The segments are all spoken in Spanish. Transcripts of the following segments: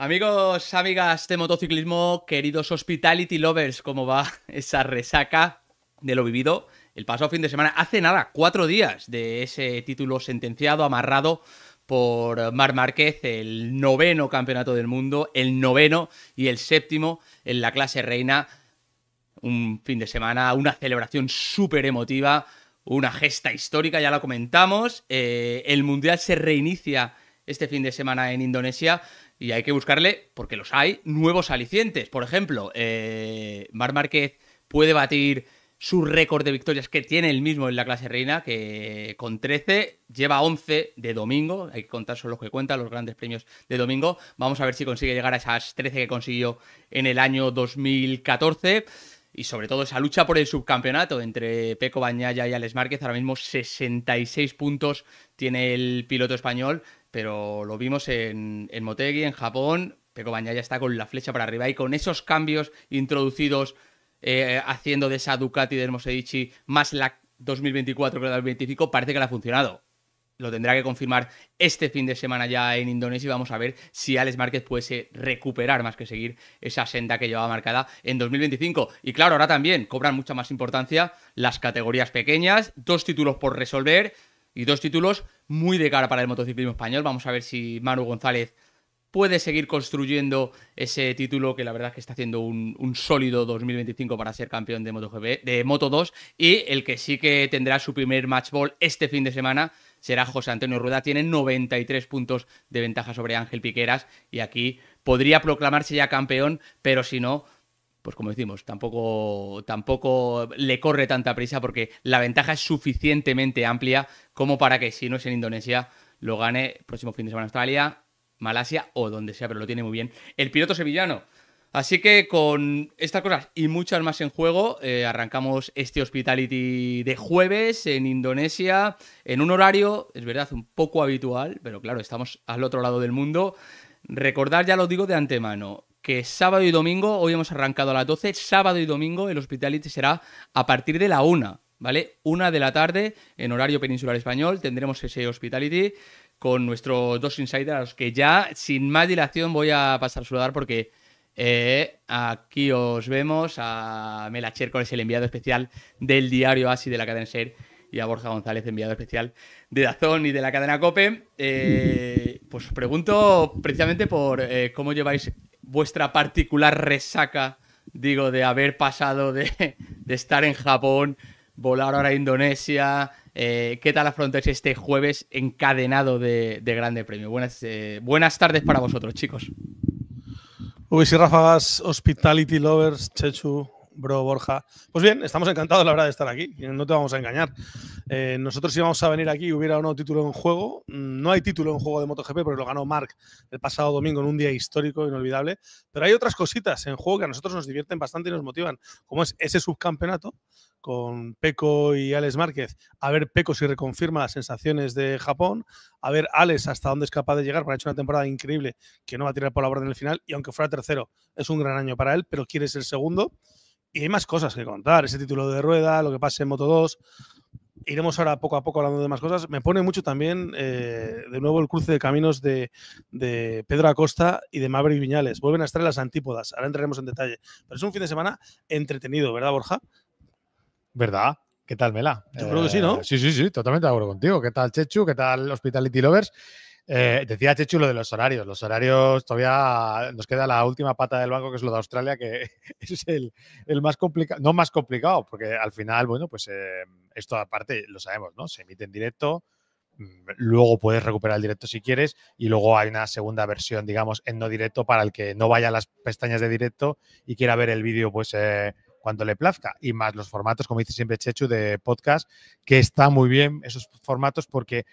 Amigos, amigas de motociclismo, queridos Hospitality Lovers, ¿cómo va esa resaca de lo vivido el pasado fin de semana? Hace nada, 4 días de ese título sentenciado, amarrado por Marc Márquez, el 9º campeonato del mundo, el 9º y el 7º en la clase reina. Un fin de semana, una celebración súper emotiva, una gesta histórica, ya lo comentamos. El Mundial se reinicia este fin de semana en Indonesia y hay que buscarle, porque los hay, nuevos alicientes. Por ejemplo, Marc Márquez puede batir su récord de victorias que tiene él mismo en la clase reina, que con 13 lleva 11 de domingo. Hay que contar solo los que cuentan, los grandes premios de domingo. Vamos a ver si consigue llegar a esas 13 que consiguió en el año 2014. Y sobre todo esa lucha por el subcampeonato entre Pecco Bagnaia y Alex Márquez. Ahora mismo 66 puntos tiene el piloto español, pero lo vimos en Motegi, en Japón. Pecco Bagnaia está con la flecha para arriba y con esos cambios introducidos haciendo de esa Ducati del Mosaici más la 2024 que la 2025, parece que le ha funcionado. Lo tendrá que confirmar este fin de semana ya en Indonesia y vamos a ver si Alex Márquez puede recuperar más que seguir esa senda que llevaba marcada en 2025. Y claro, ahora también cobran mucha más importancia las categorías pequeñas, 2 títulos por resolver y 2 títulos muy de cara para el motociclismo español. Vamos a ver si Manu González puede seguir construyendo ese título que la verdad es que está haciendo un sólido 2025 para ser campeón de MotoGP, de Moto2, y el que sí que tendrá su primer match ball este fin de semana será José Antonio Rueda. Tiene 93 puntos de ventaja sobre Ángel Piqueras y aquí podría proclamarse ya campeón, pero si no, pues como decimos, tampoco le corre tanta prisa porque la ventaja es suficientemente amplia como para que si no es en Indonesia lo gane el próximo fin de semana en Australia, Malasia o donde sea, pero lo tiene muy bien el piloto sevillano. Así que con estas cosas y muchas más en juego, arrancamos este Hospitality de jueves en Indonesia, en un horario, es verdad, un poco habitual, pero claro, estamos al otro lado del mundo. Recordad, ya lo digo de antemano, que sábado y domingo, hoy hemos arrancado a las 12, sábado y domingo el Hospitality será a partir de la 1, ¿vale? 1 de la tarde en horario peninsular español tendremos ese Hospitality con nuestros 2 insiders, a los que ya, sin más dilación, voy a pasar a saludar porque aquí os vemos a Melacher, con el enviado especial del diario ASI de la cadena SER, y a Borja González, enviado especial de DAZN y de la cadena COPE. Pues os pregunto precisamente por cómo lleváis vuestra particular resaca, digo, de haber pasado de estar en Japón, volar ahora a Indonesia. ¿Qué tal afrontáis este jueves encadenado de Grande Premio? Buenas tardes para vosotros, chicos. Uy, sí, ráfagas, Hospitality Lovers, Chechu, bro, Borja. Pues bien, estamos encantados, la verdad, de estar aquí. No te vamos a engañar. Nosotros íbamos a venir aquí y hubiera o no título en juego. No hay título en juego de MotoGP porque lo ganó Marc el pasado domingo en un día histórico, inolvidable. Pero hay otras cositas en juego que a nosotros nos divierten bastante y nos motivan, como es ese subcampeonato con Pecco y Alex Márquez. A ver Pecco si reconfirma las sensaciones de Japón. A ver Alex hasta dónde es capaz de llegar, porque ha hecho una temporada increíble que no va a tirar por la borda en el final. Y aunque fuera tercero, es un gran año para él, pero quiere ser segundo. Y hay más cosas que contar. Ese título de rueda, lo que pase en Moto2. Iremos ahora poco a poco hablando de más cosas. Me pone mucho también, de nuevo, el cruce de caminos de Pedro Acosta y de Maverick Viñales. Vuelven a estar en las antípodas. Ahora entraremos en detalle. Pero es un fin de semana entretenido, ¿verdad, Borja? ¿Verdad? ¿Qué tal, Mela? Yo creo que sí, ¿no? Sí, totalmente de acuerdo contigo. ¿Qué tal, Chechu? ¿Qué tal, Hospitality Lovers? Decía Chechu lo de los horarios. Los horarios todavía nos queda la última pata del banco, que es lo de Australia, que es el más complicado. No más complicado, porque al final, bueno, pues esto aparte lo sabemos, ¿no? Se emite en directo, luego puedes recuperar el directo si quieres y luego hay una segunda versión, digamos, en no directo para el que no vaya a las pestañas de directo y quiera ver el vídeo, pues cuando le plazca, y más los formatos, como dice siempre Chechu, de podcast, que está muy bien esos formatos porque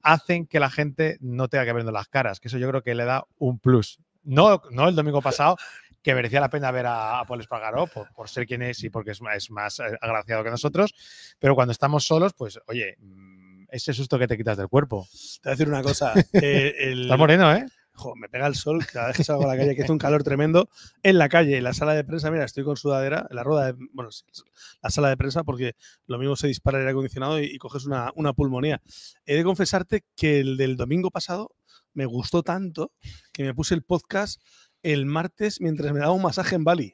hacen que la gente no tenga que vernos las caras, que eso yo creo que le da un plus. No el domingo pasado, que merecía la pena ver a Pol Espargaró por ser quien es y porque es más agraciado que nosotros, pero cuando estamos solos, pues oye, ese susto que te quitas del cuerpo. Te voy a decir una cosa. Estás moreno, ¿eh? Jo, me pega el sol cada vez que salgo a la calle, que hace un calor tremendo. En la calle, en la sala de prensa, mira, estoy con sudadera, en la rueda, la sala de prensa, porque lo mismo se dispara el aire acondicionado y coges una pulmonía. He de confesarte que el del domingo pasado me gustó tanto que me puse el podcast el martes mientras me daba un masaje en Bali.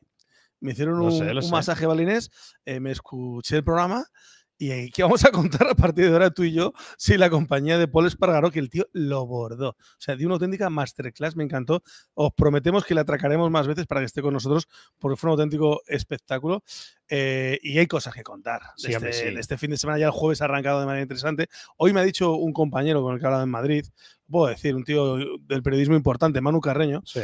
Me hicieron un masaje balinés, me escuché el programa y ¿qué vamos a contar a partir de ahora tú y yo? Sí, la compañía de Paul Espargaró, que el tío lo bordó. O sea, dio una auténtica masterclass, me encantó. Os prometemos que le atracaremos más veces para que esté con nosotros, porque fue un auténtico espectáculo. Y hay cosas que contar. Sí, de este fin de semana, ya el jueves ha arrancado de manera interesante. Hoy me ha dicho un compañero con el que he hablado en Madrid, puedo decir, un tío del periodismo importante, Manu Carreño, sí.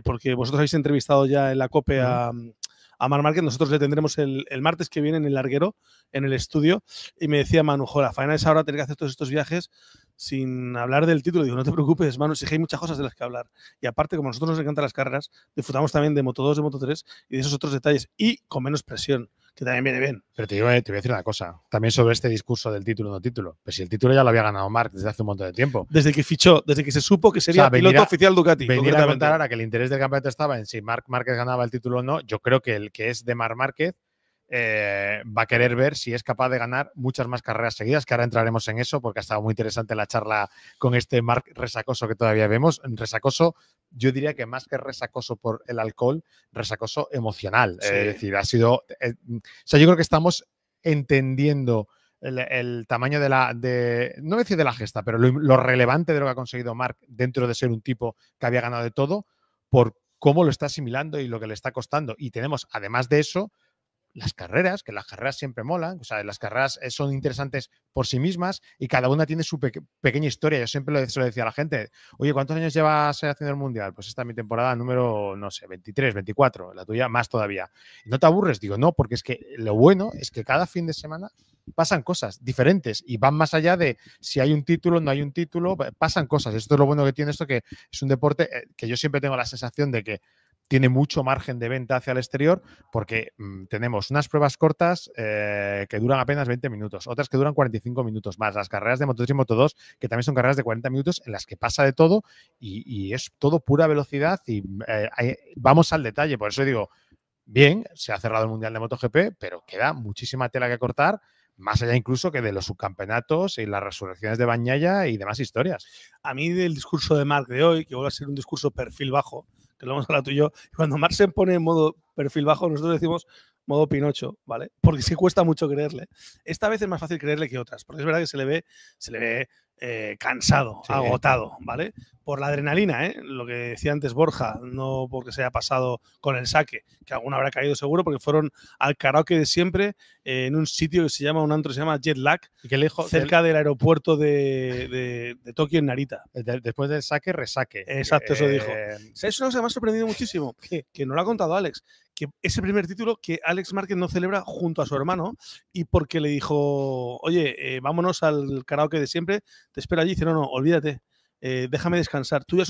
Porque vosotros habéis entrevistado ya en la COPE a Marc Márquez. Nosotros le tendremos el martes que viene en el Larguero, en el estudio, y me decía Manu, joder, la faena es ahora tener que hacer todos estos viajes sin hablar del título. Digo, no te preocupes, Manu, sí que hay muchas cosas de las que hablar. Y aparte, como a nosotros nos encantan las carreras, disfrutamos también de Moto2, de Moto3 y de esos otros detalles, y con menos presión, que también viene bien. Pero te voy a decir una cosa, también sobre este discurso del título no título. Pues si el título ya lo había ganado Marc desde hace un montón de tiempo. Desde que fichó, desde que se supo que sería piloto oficial Ducati. Venir a contar ahora que el interés del campeonato estaba en si Marc Márquez ganaba el título o no. Yo creo que el que es de Marc Márquez va a querer ver si es capaz de ganar muchas más carreras seguidas, que ahora entraremos en eso porque ha estado muy interesante la charla con este Marc resacoso que todavía vemos. Resacoso, yo diría que más que resacoso por el alcohol, resacoso emocional. Sí. Es decir, ha sido… o sea, yo creo que estamos entendiendo el tamaño de la… no decir de la gesta, pero lo relevante de lo que ha conseguido Marc dentro de ser un tipo que había ganado de todo, por cómo lo está asimilando y lo que le está costando. Y tenemos, además de eso, las carreras, que las carreras siempre molan, o sea, las carreras son interesantes por sí mismas y cada una tiene su pequeña historia. Yo siempre se lo decía a la gente, oye, ¿cuántos años llevas haciendo el Mundial? Pues esta es mi temporada número, no sé, 23, 24, la tuya más todavía. ¿No te aburres? Digo, no, porque es que lo bueno es que cada fin de semana pasan cosas diferentes y van más allá de si hay un título, no hay un título, pasan cosas. Esto es lo bueno que tiene esto, que es un deporte que yo siempre tengo la sensación de que tiene mucho margen de venta hacia el exterior porque tenemos unas pruebas cortas que duran apenas 20 minutos, otras que duran 45 minutos más, las carreras de Moto3 y Moto2, que también son carreras de 40 minutos en las que pasa de todo y es todo pura velocidad y vamos al detalle. Por eso digo, bien, se ha cerrado el Mundial de MotoGP, pero queda muchísima tela que cortar, más allá incluso que de los subcampeonatos y las resurrecciones de Bagnaia y demás historias. A mí del discurso de Marc de hoy, que vuelve a ser un discurso perfil bajo, que lo hemos hablado tú y yo, cuando Marc se pone en modo perfil bajo, nosotros decimos modo Pinocho, ¿vale? Porque sí cuesta mucho creerle. Esta vez es más fácil creerle que otras, porque es verdad que se le ve cansado, sí, agotado, ¿vale? Por la adrenalina, lo que decía antes Borja, no porque se haya pasado con el saque, que alguno habrá caído seguro, porque fueron al karaoke de siempre en un sitio que se llama, un antro que se llama Jet Lag, y que lejos, cerca del aeropuerto de Tokio en Narita. Después del saque, resaque. Exacto, eso dijo. ¿Sabes una cosa que me ha sorprendido muchísimo? Que no lo ha contado Alex, que es el primer título que Alex Márquez no celebra junto a su hermano y porque le dijo, oye, vámonos al karaoke de siempre, te espero allí. Dice, no, olvídate, déjame descansar. Tú ya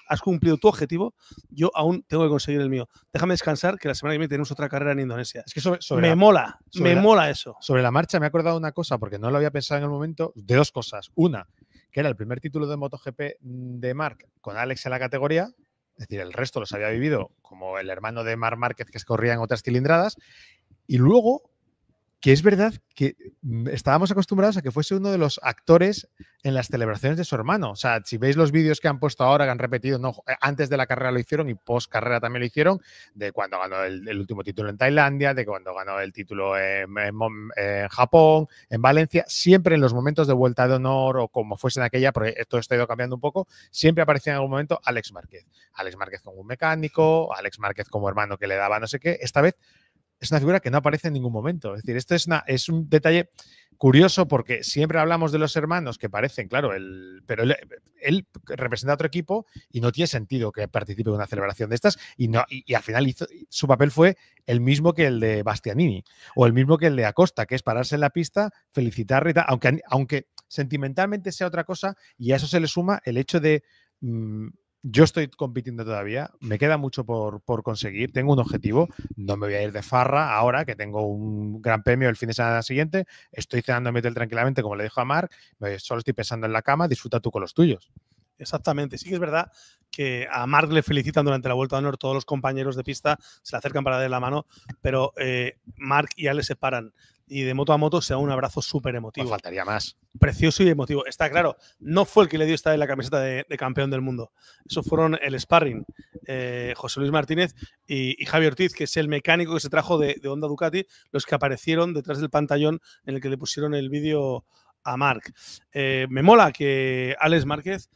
has cumplido tu objetivo, yo aún tengo que conseguir el mío. Déjame descansar, que la semana que viene tenemos otra carrera en Indonesia. Es que me mola eso. Sobre la marcha me he acordado de una cosa, porque no lo había pensado en el momento, de dos cosas. Una, que era el primer título de MotoGP de Marc con Alex en la categoría. Es decir, el resto los había vivido como el hermano de Marc Márquez que corría en otras cilindradas. Y luego, que es verdad que estábamos acostumbrados a que fuese uno de los actores en las celebraciones de su hermano. O sea, si veis los vídeos que han puesto ahora, que han repetido, no, antes de la carrera lo hicieron y post carrera también lo hicieron, de cuando ganó el último título en Tailandia, de cuando ganó el título en Japón, en Valencia, siempre en los momentos de vuelta de honor o como fuese en aquella, porque esto está ido cambiando un poco, siempre aparecía en algún momento Alex Márquez. Alex Márquez como un mecánico, Alex Márquez como hermano que le daba no sé qué. Esta vez es una figura que no aparece en ningún momento. Es decir, esto es un detalle curioso porque siempre hablamos de los hermanos que parecen, claro, pero él representa a otro equipo y no tiene sentido que participe en una celebración de estas y al final su papel fue el mismo que el de Bastianini o el mismo que el de Acosta, que es pararse en la pista, felicitarle, aunque sentimentalmente sea otra cosa, y a eso se le suma el hecho de… yo estoy compitiendo todavía, me queda mucho por conseguir, tengo un objetivo, no me voy a ir de farra ahora que tengo un gran premio el fin de semana siguiente, estoy cenando en mi hotel tranquilamente como le dijo a Marc, solo estoy pensando en la cama, disfruta tú con los tuyos. Exactamente. Sí que es verdad que a Marc le felicitan durante la Vuelta de Honor, todos los compañeros de pista se le acercan para darle la mano, pero Marc y Ale se paran y de moto a moto se da un abrazo súper emotivo. Pues faltaría más. Precioso y emotivo. Está claro, no fue el que le dio esta en la camiseta de campeón del mundo. Eso fueron el sparring, José Luis Martínez y Javi Ortiz, que es el mecánico que se trajo de Honda Ducati, los que aparecieron detrás del pantallón en el que le pusieron el vídeo a Marc. Me mola que Alex Márquez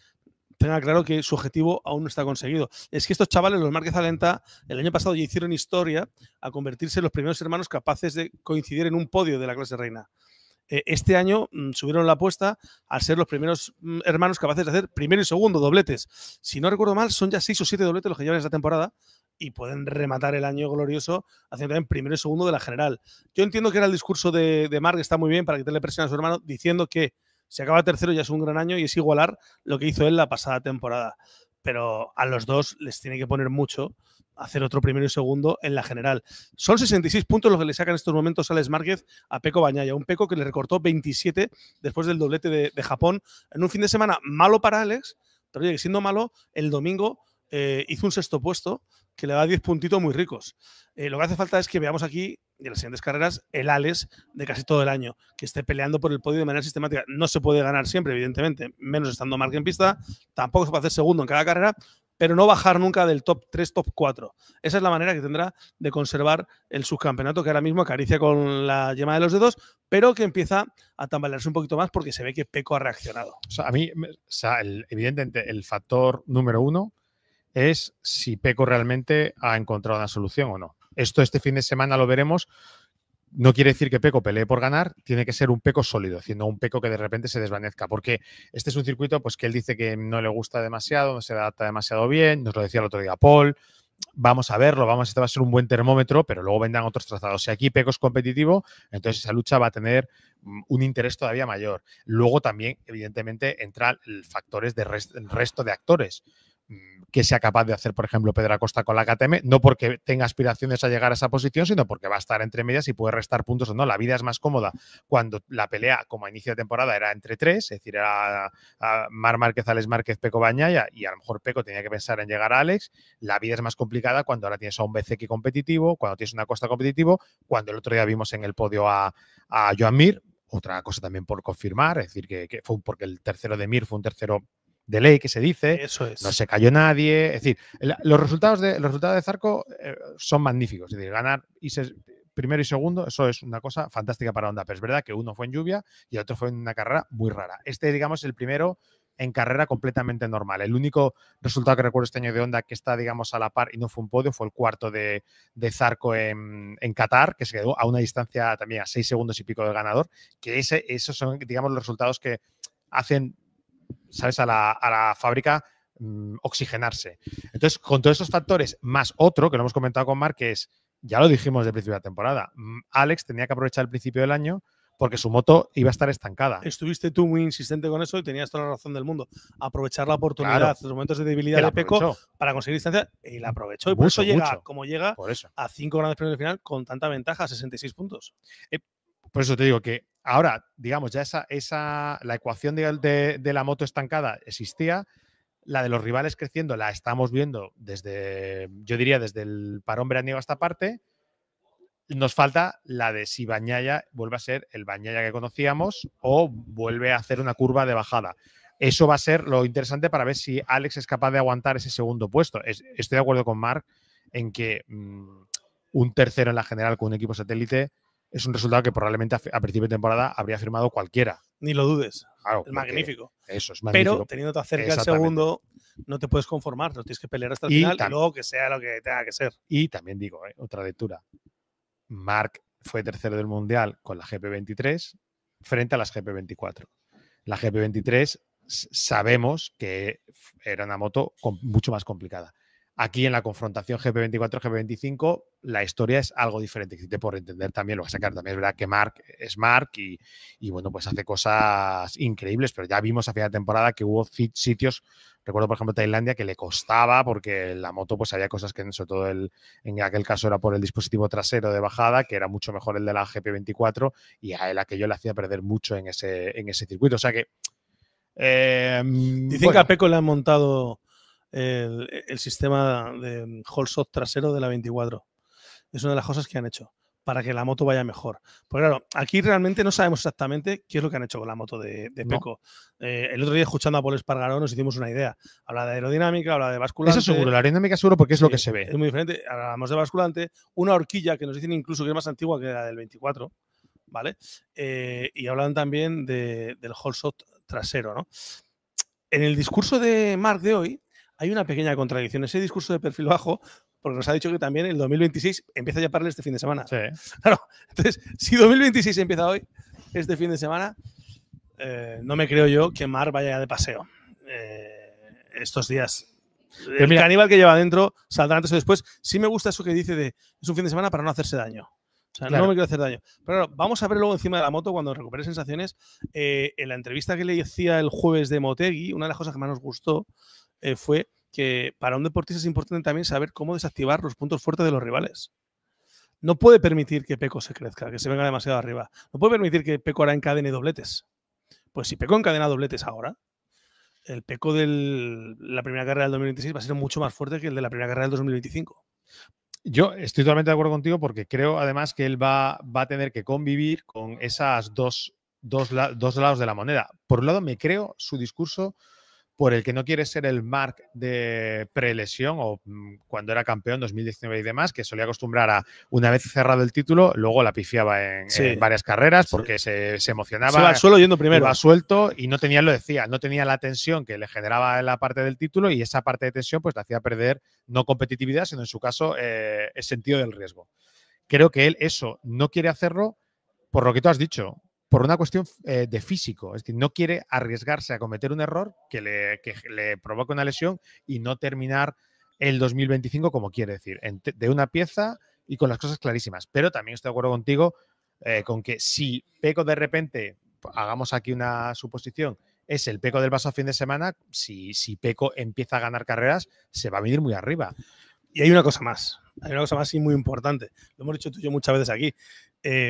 tenga claro que su objetivo aún no está conseguido. Es que estos chavales, los Márquez Alenta, el año pasado ya hicieron historia a convertirse en los primeros hermanos capaces de coincidir en un podio de la clase reina. Este año subieron la apuesta a ser los primeros hermanos capaces de hacer primero y segundo dobletes. Si no recuerdo mal, son ya 6 o 7 dobletes los que llevan esta temporada y pueden rematar el año glorioso haciendo también primero y segundo de la general. Yo entiendo que era el discurso de Marc, que está muy bien para quitarle presión a su hermano, diciendo que si acaba tercero ya es un gran año y es igualar lo que hizo él la pasada temporada. Pero a los dos les tiene que poner mucho hacer otro primero y segundo en la general. Son 66 puntos los que le sacan en estos momentos Alex Márquez a Pecco Bagnaia, un Pecco que le recortó 27 después del doblete de Japón en un fin de semana malo para Alex, pero oye, siendo malo, el domingo hizo un sexto puesto que le da 10 puntitos muy ricos. Lo que hace falta es que veamos aquí, en las siguientes carreras, el Alex de casi todo el año, que esté peleando por el podio de manera sistemática. No se puede ganar siempre, evidentemente, menos estando Marc en pista, tampoco se puede hacer segundo en cada carrera, pero no bajar nunca del top 3, top 4. Esa es la manera que tendrá de conservar el subcampeonato, que ahora mismo acaricia con la yema de los dedos, pero que empieza a tambalearse un poquito más porque se ve que Pecco ha reaccionado. O sea, a mí, evidentemente, el factor número uno es si Pecco realmente ha encontrado una solución o no. Esto este fin de semana lo veremos. No quiere decir que Pecco pelee por ganar, tiene que ser un Pecco sólido, haciendo un Pecco que de repente se desvanezca, porque este es un circuito pues, que él dice que no le gusta demasiado, no se adapta demasiado bien, nos lo decía el otro día Paul. Vamos a verlo, este va a ser un buen termómetro, pero luego vendrán otros trazados. Si aquí Pecco es competitivo, entonces esa lucha va a tener un interés todavía mayor. Luego también, evidentemente, entran factores del resto de actores que sea capaz de hacer, por ejemplo, Pedro Acosta con la KTM, no porque tenga aspiraciones a llegar a esa posición, sino porque va a estar entre medias y puede restar puntos o no. La vida es más cómoda cuando la pelea, como a inicio de temporada, era entre tres, es decir, era Marc Márquez, Alex Márquez, Pecco Bagnaia, y a lo mejor Pecco tenía que pensar en llegar a Alex. La vida es más complicada cuando ahora tienes a un Bezzecchi competitivo, cuando tienes una Acosta competitivo, cuando el otro día vimos en el podio a Joan Mir, otra cosa también por confirmar, es decir, que fue porque el tercero de Mir fue un tercero de ley, que se dice. Eso es. No se cayó nadie. Es decir, los resultados de Zarco son magníficos. Es decir, ganar primero y segundo, eso es una cosa fantástica para Honda. Pero es verdad que uno fue en lluvia y el otro fue en una carrera muy rara. Digamos, el primero en carrera completamente normal. El único resultado que recuerdo este año de Honda que está, digamos, a la par y no fue un podio fue el cuarto de Zarco en Qatar, que se quedó a una distancia también a 6 segundos y pico del ganador. Que esos son, digamos, los resultados que hacen, ¿sabes?, a la fábrica oxigenarse. Entonces, con todos esos factores, más otro que lo hemos comentado con Marc, que es, ya lo dijimos desde el principio de la temporada, Alex tenía que aprovechar el principio del año porque su moto iba a estar estancada. Estuviste tú muy insistente con eso y tenías toda la razón del mundo. Aprovechar la oportunidad, los momentos de debilidad de Pecco para conseguir distancia, y la aprovechó. Y por eso llega, como llega, a 5 grandes premios de final con tanta ventaja, 66 puntos. Por eso te digo que ahora, digamos, ya la ecuación de la moto estancada existía, la de los rivales creciendo la estamos viendo yo diría, desde el parón veraniego a esta parte. Nos falta la de si Bagnaia vuelve a ser el Bagnaia que conocíamos o vuelve a hacer una curva de bajada. Eso va a ser lo interesante para ver si Alex es capaz de aguantar ese segundo puesto. Estoy de acuerdo con Marc en que un tercero en la general con un equipo satélite es un resultado que probablemente a principio de temporada habría firmado cualquiera. Ni lo dudes. Claro, es magnífico. Eso es magnífico. Pero teniéndote cerca el segundo, no te puedes conformar. No tienes que pelear hasta el final y luego que sea lo que tenga que ser. Y también digo, otra lectura. Marc fue tercero del Mundial con la GP23 frente a las GP24. La GP23 sabemos que era una moto mucho más complicada. Aquí en la confrontación GP24-GP25 la historia es algo diferente. Por entender también lo va a sacar. También es verdad que Marc es Marc y bueno, pues hace cosas increíbles, pero ya vimos a final de temporada que hubo sitios, recuerdo por ejemplo Tailandia, que le costaba porque la moto pues había cosas que sobre todo en aquel caso era por el dispositivo trasero de bajada, que era mucho mejor el de la GP24 y a él aquello le hacía perder mucho en ese circuito. O sea que Dicen que a Pecco le han montado el sistema de whole shot trasero de la 24. Es una de las cosas que han hecho para que la moto vaya mejor. Porque claro, aquí realmente no sabemos exactamente qué es lo que han hecho con la moto de Pecco. No. El otro día, escuchando a Paul Espargaró, nos hicimos una idea. Habla de aerodinámica, habla de basculante. Eso seguro, la aerodinámica seguro porque es lo que se ve. Es muy diferente. Hablamos de basculante, una horquilla que nos dicen incluso que es más antigua que la del 24, ¿vale? Y hablan también del whole shot trasero, ¿no? En el discurso de Marc de hoy hay una pequeña contradicción. Ese discurso de perfil bajo, porque nos ha dicho que también el 2026 empieza ya para él este fin de semana. Sí. Claro, entonces, si 2026 empieza hoy, este fin de semana, no me creo yo que Marc vaya de paseo estos días. El caníbal que lleva adentro saldrá antes o después. Sí me gusta eso que dice de es un fin de semana para no hacerse daño. O sea, claro, no me quiero hacer daño. Pero claro, vamos a ver luego encima de la moto cuando recupere sensaciones. En la entrevista que le hacía el jueves de Motegi, una de las cosas que más nos gustó fue que para un deportista es importante también saber cómo desactivar los puntos fuertes de los rivales. No puede permitir que Pecco se crezca, que se venga demasiado arriba. No puede permitir que Pecco ahora encadene dobletes. Pues si Pecco encadena dobletes ahora, el Pecco de la primera carrera del 2026 va a ser mucho más fuerte que el de la primera carrera del 2025. Yo estoy totalmente de acuerdo contigo porque creo además que él va a tener que convivir con esas dos lados de la moneda. Por un lado, me creo su discurso por el que no quiere ser el Marc de prelesión o cuando era campeón 2019 y demás, que solía acostumbrar a, una vez cerrado el título, luego la pifiaba en varias carreras porque se emocionaba. Se va al suelo yendo primero. Iba suelto y no tenía, lo decía, no tenía la tensión que le generaba la parte del título y esa parte de tensión pues le hacía perder no competitividad, sino en su caso el sentido del riesgo. Creo que él eso no quiere hacerlo por lo que tú has dicho, por una cuestión de físico. Es decir, no quiere arriesgarse a cometer un error que le provoque una lesión y no terminar el 2025 como quiere decir, de una pieza y con las cosas clarísimas. Pero también estoy de acuerdo contigo con que si Pecco de repente, hagamos aquí una suposición, es el Pecco del pasado fin de semana, si Pecco empieza a ganar carreras, se va a venir muy arriba. Y hay una cosa más y muy importante. Lo hemos dicho tú y yo muchas veces aquí.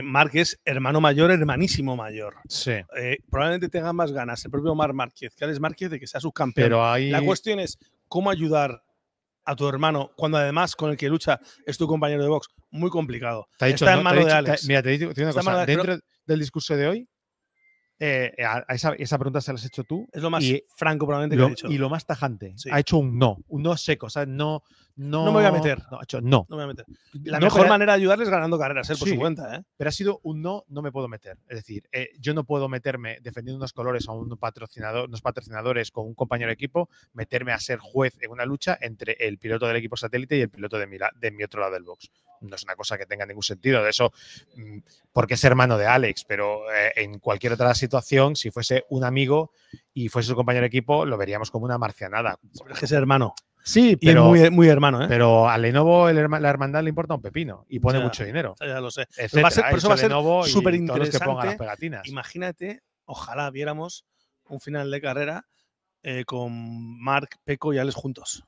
Marc es hermano mayor, hermanísimo mayor. Sí. Probablemente tenga más ganas el propio Marc Márquez que Alex Márquez de que sea subcampeón. Pero ahí... La cuestión es cómo ayudar a tu hermano cuando además con el que lucha es tu compañero de box. Muy complicado. Está en mano de Alex. Mira, te digo una cosa. Dentro del discurso de hoy, esa pregunta se la has hecho tú. Es lo más franco probablemente que ha hecho. Y lo más tajante. Sí. Ha hecho un no seco. O sea, no me voy a meter. No, ha hecho no. No me voy a meter. La mejor manera de ayudarles es ganando carreras, por su cuenta. Pero ha sido un no me puedo meter. Es decir, yo no puedo meterme defendiendo unos colores a unos patrocinadores con un compañero de equipo, meterme a ser juez en una lucha entre el piloto del equipo satélite y el piloto de mi otro lado del box. No es una cosa que tenga ningún sentido. De eso, porque es hermano de Alex, pero en cualquier otra situación, si fuese un amigo y fuese su compañero de equipo, lo veríamos como una marcianada. Es que es hermano. Sí, pero, y es muy hermano, ¿eh? Pero a Lenovo la hermandad le importa un pepino y pone mucho dinero. Ya lo sé. Etcétera. Por eso va a ser súper interesante. Que pongan las pegatinas. Imagínate, ojalá viéramos un final de carrera con Marc, Pecco y Alex juntos.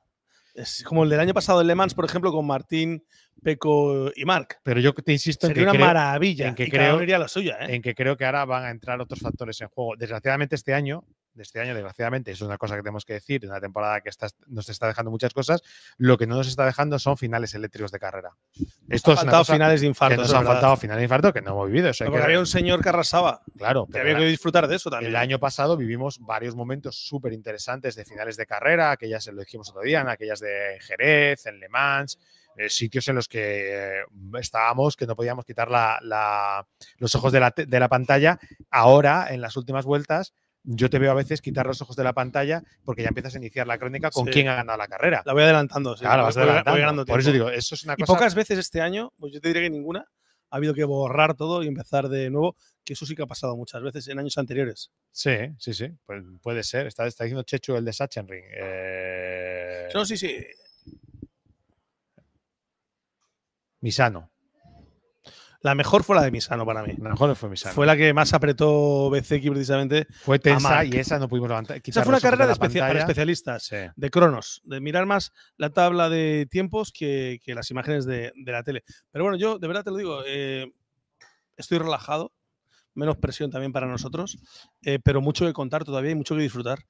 Es como el del año pasado en Le Mans, por ejemplo, con Martín, Pecco y Marc. Pero yo te insisto Sería en que una maravilla. En que y cada uno iría a la suya, ¿eh? En que creo que ahora van a entrar otros factores en juego. Desgraciadamente este año, desgraciadamente, es una cosa que tenemos que decir, de una temporada que nos está dejando muchas cosas, lo que no nos está dejando son finales eléctricos de carrera. Esto es una cosa finales de infarto. Que nos han faltado finales de infarto que no hemos vivido. Porque había un señor que arrasaba. Claro. Que había que disfrutar de eso también. El año pasado vivimos varios momentos súper interesantes de finales de carrera, aquellas, lo dijimos otro día, aquellas de Jerez, en Le Mans, sitios en los que estábamos que no podíamos quitar los ojos de la pantalla. Ahora, en las últimas vueltas, yo te veo a veces quitar los ojos de la pantalla porque ya empiezas a iniciar la crónica con quién ha ganado la carrera. La voy adelantando. Sí, claro, vas adelantando. Ganando por eso digo, eso es una cosa… Y pocas veces este año, pues yo te diré que ninguna, ha habido que borrar todo y empezar de nuevo, que eso sí que ha pasado muchas veces en años anteriores. Sí. Pues puede ser. Está diciendo Chechu el de Sachsenring. No, sí. Misano. La mejor fue la de Misano para mí. La mejor fue Misano. Fue la que más apretó Bezzecchi precisamente. Fue tensa y esa no pudimos levantar. Esa fue una carrera para especialistas, de cronos, de mirar más la tabla de tiempos que las imágenes de la tele. Pero bueno, yo de verdad te lo digo, estoy relajado. menos presión también para nosotros, pero mucho que contar todavía y mucho que disfrutar.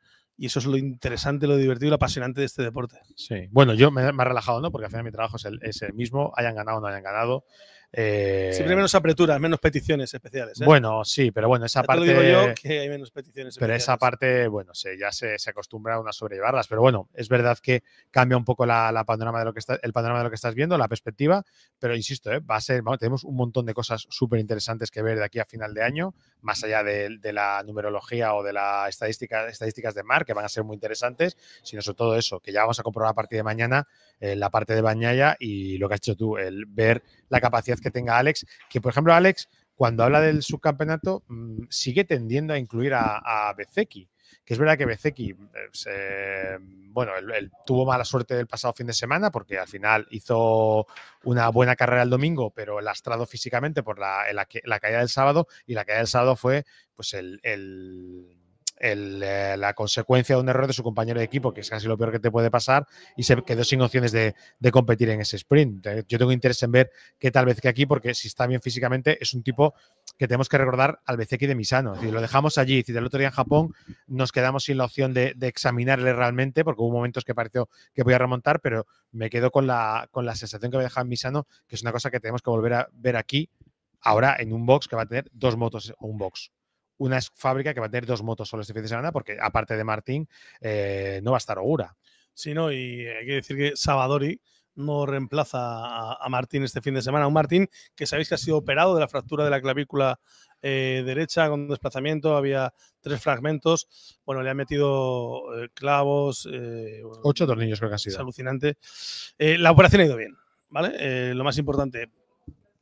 Y eso es lo interesante, lo divertido y lo apasionante de este deporte. Sí, bueno, yo me he relajado, ¿no? Porque al final mi trabajo es el mismo, hayan ganado o no hayan ganado. Siempre hay menos aperturas, menos peticiones especiales. Bueno, sí, pero bueno, esa ya parte. Te lo digo yo que hay menos peticiones pero especiales. esa parte, bueno, ya se acostumbra a una sobrellevarlas. Pero bueno, es verdad que cambia un poco el panorama de lo que estás viendo, la perspectiva. Pero insisto, tenemos un montón de cosas súper interesantes que ver de aquí a final de año, más allá de la numerología o de las estadísticas de Marc, que van a ser muy interesantes, sino sobre todo eso, que ya vamos a comprobar a partir de mañana la parte de Bagnaia y lo que has hecho tú, el ver la capacidad que tenga Alex, que por ejemplo Alex, cuando habla del subcampeonato, sigue tendiendo a incluir a Bezzecchi, que es verdad que Bezzecchi, bueno, él tuvo mala suerte el pasado fin de semana porque al final hizo una buena carrera el domingo, pero lastrado físicamente por la caída del sábado, y la caída del sábado fue pues la consecuencia de un error de su compañero de equipo, que es casi lo peor que te puede pasar, y se quedó sin opciones de competir en ese sprint. Yo tengo interés en ver qué tal Bezzecchi aquí, porque si está bien físicamente es un tipo que tenemos que recordar al Bezzecchi de Misano. Es decir, lo dejamos allí, el otro día en Japón nos quedamos sin la opción de examinarle realmente, porque hubo momentos que pareció que podía remontar, pero me quedo con la sensación que me dejado en Misano, que es una cosa que tenemos que volver a ver aquí, ahora en un box que va a tener 2 motos o un box. Una fábrica que va a tener 2 motos solo este fin de semana, porque aparte de Martín, no va a estar Ogura. Sí, no, y hay que decir que Savadori no reemplaza a Martín este fin de semana. Un Martín que sabéis que ha sido operado de la fractura de la clavícula derecha con desplazamiento, había 3 fragmentos. Bueno, le han metido clavos. 8 tornillos creo que han sido. Es alucinante. La operación ha ido bien, ¿vale? Lo más importante.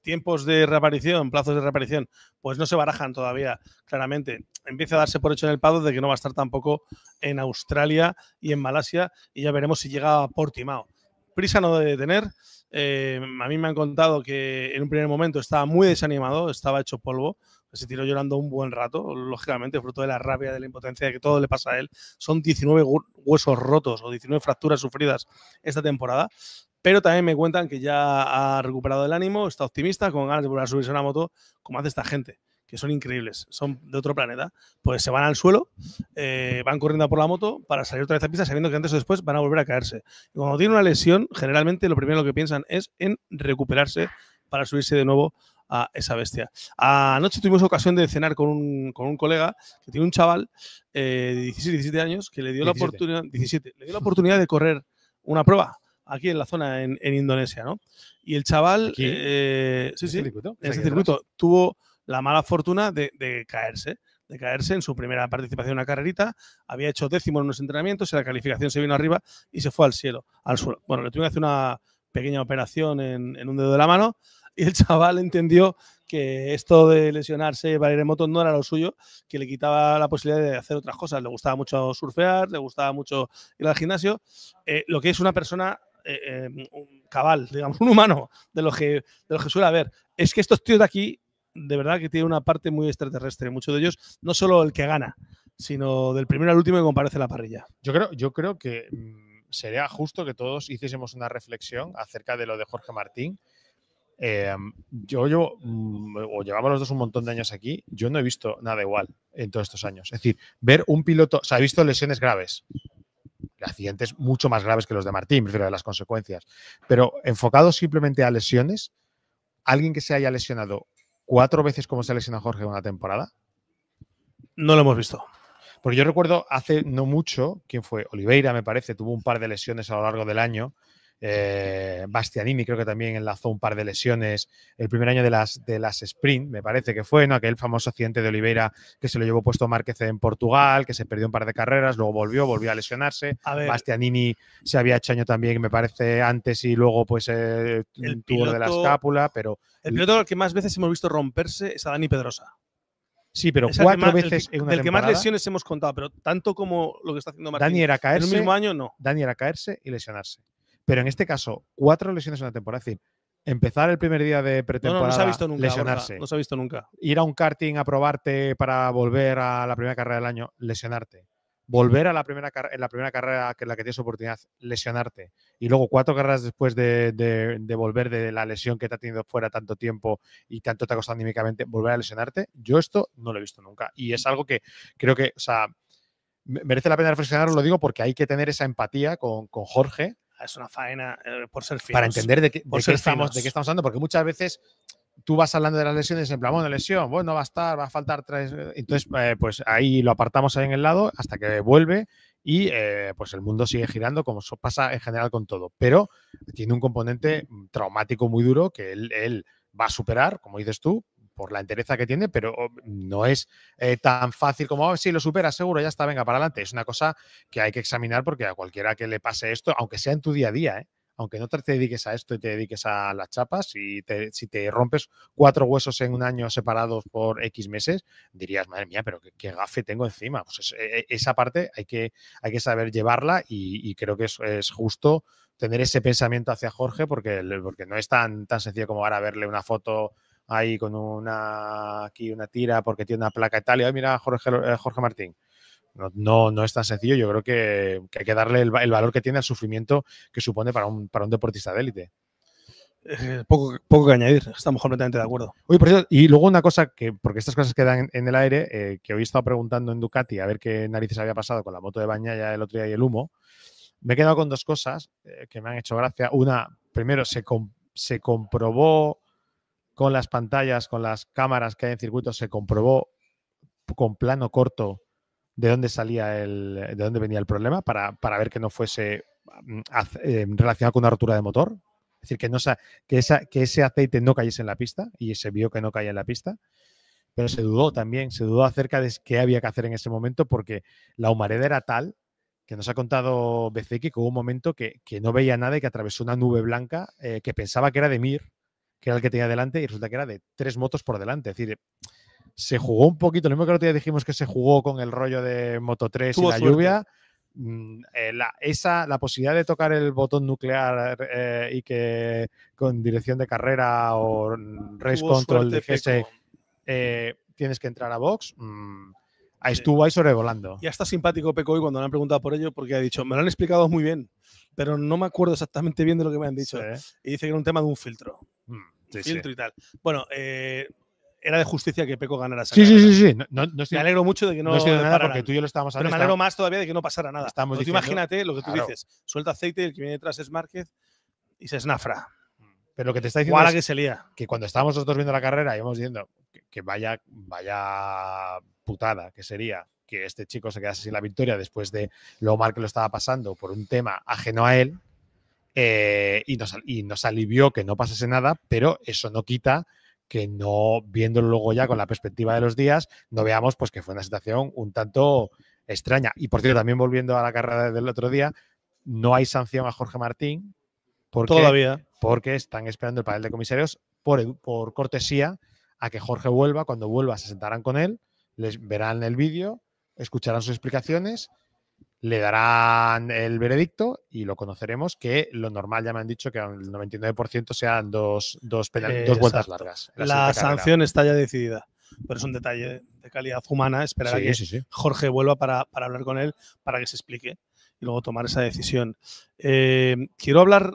Tiempos de reaparición, plazos de reaparición, pues no se barajan todavía, claramente. Empieza a darse por hecho en el paddock de que no va a estar tampoco en Australia y en Malasia, y ya veremos si llega a Portimao. Prisa no debe tener. A mí me han contado que en un primer momento estaba muy desanimado, estaba hecho polvo, se tiró llorando un buen rato, lógicamente, fruto de la rabia, de la impotencia, de que todo le pasa a él. Son 19 huesos rotos o 19 fracturas sufridas esta temporada. Pero también me cuentan que ya ha recuperado el ánimo, está optimista, con ganas de volver a subirse a una moto, como hace esta gente, que son increíbles, son de otro planeta. Pues se van al suelo, van corriendo por la moto para salir otra vez a pista, sabiendo que antes o después van a volver a caerse. Y cuando tienen una lesión, generalmente lo primero que piensan es en recuperarse para subirse de nuevo a esa bestia. Anoche tuvimos ocasión de cenar con un colega que tiene un chaval de 17 años que le dio 17. La oportunidad de correr una prueba aquí en la zona en Indonesia, ¿no? Y el chaval, en este circuito, tuvo la mala fortuna de caerse en su primera participación en una carrerita, había hecho 10º en unos entrenamientos, en la calificación se vino arriba y se fue al suelo. Bueno, le tuvieron que hacer una pequeña operación en un dedo de la mano, y el chaval entendió que esto de lesionarse para ir en moto no era lo suyo, que le quitaba la posibilidad de hacer otras cosas. Le gustaba mucho surfear, le gustaba mucho ir al gimnasio, lo que es una persona un cabal, digamos, un humano de lo que suele haber. Es que estos tíos de aquí, de verdad que tienen una parte muy extraterrestre. Muchos de ellos, no solo el que gana, sino del primero al último que comparece la parrilla. Yo creo que sería justo que todos hiciésemos una reflexión acerca de lo de Jorge Martín. O llevamos los dos un montón de años aquí, yo no he visto nada igual en todos estos años. Es decir, ver un piloto, o sea, he visto lesiones graves, accidentes mucho más graves que los de Martín, prefiero de las consecuencias, pero enfocado simplemente a lesiones, alguien que se haya lesionado 4 veces como se ha lesionado Jorge en una temporada. No lo hemos visto. Porque yo recuerdo hace no mucho, ¿quién fue? Oliveira, me parece, tuvo un par de lesiones a lo largo del año. Bastianini creo que también enlazó un par de lesiones el primer año de las sprint, me parece que fue, ¿no? Aquel famoso accidente de Oliveira que se lo llevó puesto Márquez en Portugal, que se perdió un par de carreras, luego volvió a lesionarse. Bastianini se había hecho año también, me parece, antes, y luego pues el tubo de la escápula, pero el piloto que más veces hemos visto romperse es a Dani Pedrosa. Sí, pero 4 veces en una temporada. Del que más lesiones hemos contado, pero tanto como lo que está haciendo Martín. Dani era caerse, en el mismo año, no. Dani era caerse y lesionarse. Pero en este caso, 4 lesiones en una temporada. Es decir, empezar el primer día de pretemporada, no se ha visto nunca, lesionarse. Borja, no se ha visto nunca. Ir a un karting a probarte para volver a la primera carrera del año, lesionarte. volver a la primera en la primera carrera que la que tienes oportunidad, lesionarte, y luego 4 carreras después de volver de la lesión que te ha tenido fuera tanto tiempo y tanto te ha costado anímicamente, volver a lesionarte, yo esto no lo he visto nunca. Y es algo que creo que, o sea, merece la pena reflexionar, lo digo porque hay que tener esa empatía con Jorge. Es una faena por ser finos. Para entender de qué estamos hablando, porque muchas veces tú vas hablando de las lesiones en plan, bueno, lesión, bueno, va a estar, va a faltar 3. Entonces, pues ahí lo apartamos ahí en el lado hasta que vuelve y pues el mundo sigue girando, como pasa en general con todo. Pero tiene un componente traumático muy duro que él va a superar, como dices tú, por la entereza que tiene, pero no es tan fácil como, oh, sí, lo supera, seguro, ya está, venga, para adelante. Es una cosa que hay que examinar porque a cualquiera que le pase esto, aunque sea en tu día a día, aunque no te dediques a esto y te dediques a las chapas, si te rompes 4 huesos en un año separados por X meses, dirías, madre mía, pero qué gafe tengo encima. Pues esa parte hay que saber llevarla y creo que es justo tener ese pensamiento hacia Jorge porque no es tan sencillo como ahora verle una foto ahí con una tira porque tiene una placa y tal. Y ay, mira, Jorge Martín. No es tan sencillo. Yo creo que hay que darle el valor que tiene al sufrimiento que supone para un deportista de élite. Poco que añadir, estamos completamente de acuerdo. Oye, por cierto, y luego una cosa, porque estas cosas quedan en el aire, que hoy he estado preguntando en Ducati a ver qué narices había pasado con la moto de Bagnaia el otro día y el humo. Me he quedado con 2 cosas que me han hecho gracia. Una, primero, se comprobó con las pantallas, con las cámaras que hay en circuito, se comprobó con plano corto de dónde de dónde venía el problema para ver que no fuese relacionado con una rotura de motor. Es decir, que ese aceite no cayese en la pista y se vio que no caía en la pista. Pero se dudó acerca de qué había que hacer en ese momento porque la humareda era tal que nos ha contado Bezzecchi que hubo un momento que no veía nada y que atravesó una nube blanca que pensaba que era de Mir, que era el que tenía delante, y resulta que era de 3 motos por delante. Es decir, se jugó un poquito, lo mismo que el otro día dijimos que se jugó con el rollo de Moto 3 y la lluvia. La posibilidad de tocar el botón nuclear y que con dirección de carrera o race control dijese tienes que entrar a box, ahí estuvo ahí sobrevolando. Ya está simpático Peco hoy cuando le han preguntado por ello porque ha dicho, me lo han explicado muy bien, pero no me acuerdo exactamente bien de lo que me han dicho. Sí. Y dice que era un tema de un filtro. Filtro y tal. Bueno, era de justicia que Peco ganara esa carrera. Sí. Me alegro mucho de que no estoy de nada porque tú y yo lo estábamos hablando. Pero me alegro más todavía de que no pasara nada. Diciendo, imagínate lo que tú dices. Suelta aceite, el que viene detrás es Márquez y se esnafra. Pero lo que te está diciendo es que se lía. Que cuando estábamos nosotros viendo la carrera íbamos diciendo que vaya putada que sería que este chico se quedase sin la victoria después de lo mal que lo estaba pasando por un tema ajeno a él y nos alivió que no pasase nada, pero eso no quita que no, viéndolo luego ya con la perspectiva de los días, no veamos pues que fue una situación un tanto extraña. Y por cierto, también volviendo a la carrera del otro día, no hay sanción a Jorge Martín porque están esperando el panel de comisarios por cortesía a que Jorge vuelva. Cuando vuelva se sentarán con él, les verán el vídeo, escucharán sus explicaciones, le darán el veredicto y lo conoceremos, que lo normal ya me han dicho que el 99% sean dos vueltas largas. La sanción está ya decidida, pero es un detalle de calidad humana esperar a que Jorge vuelva para hablar con él, para que se explique y luego tomar esa decisión. Quiero hablar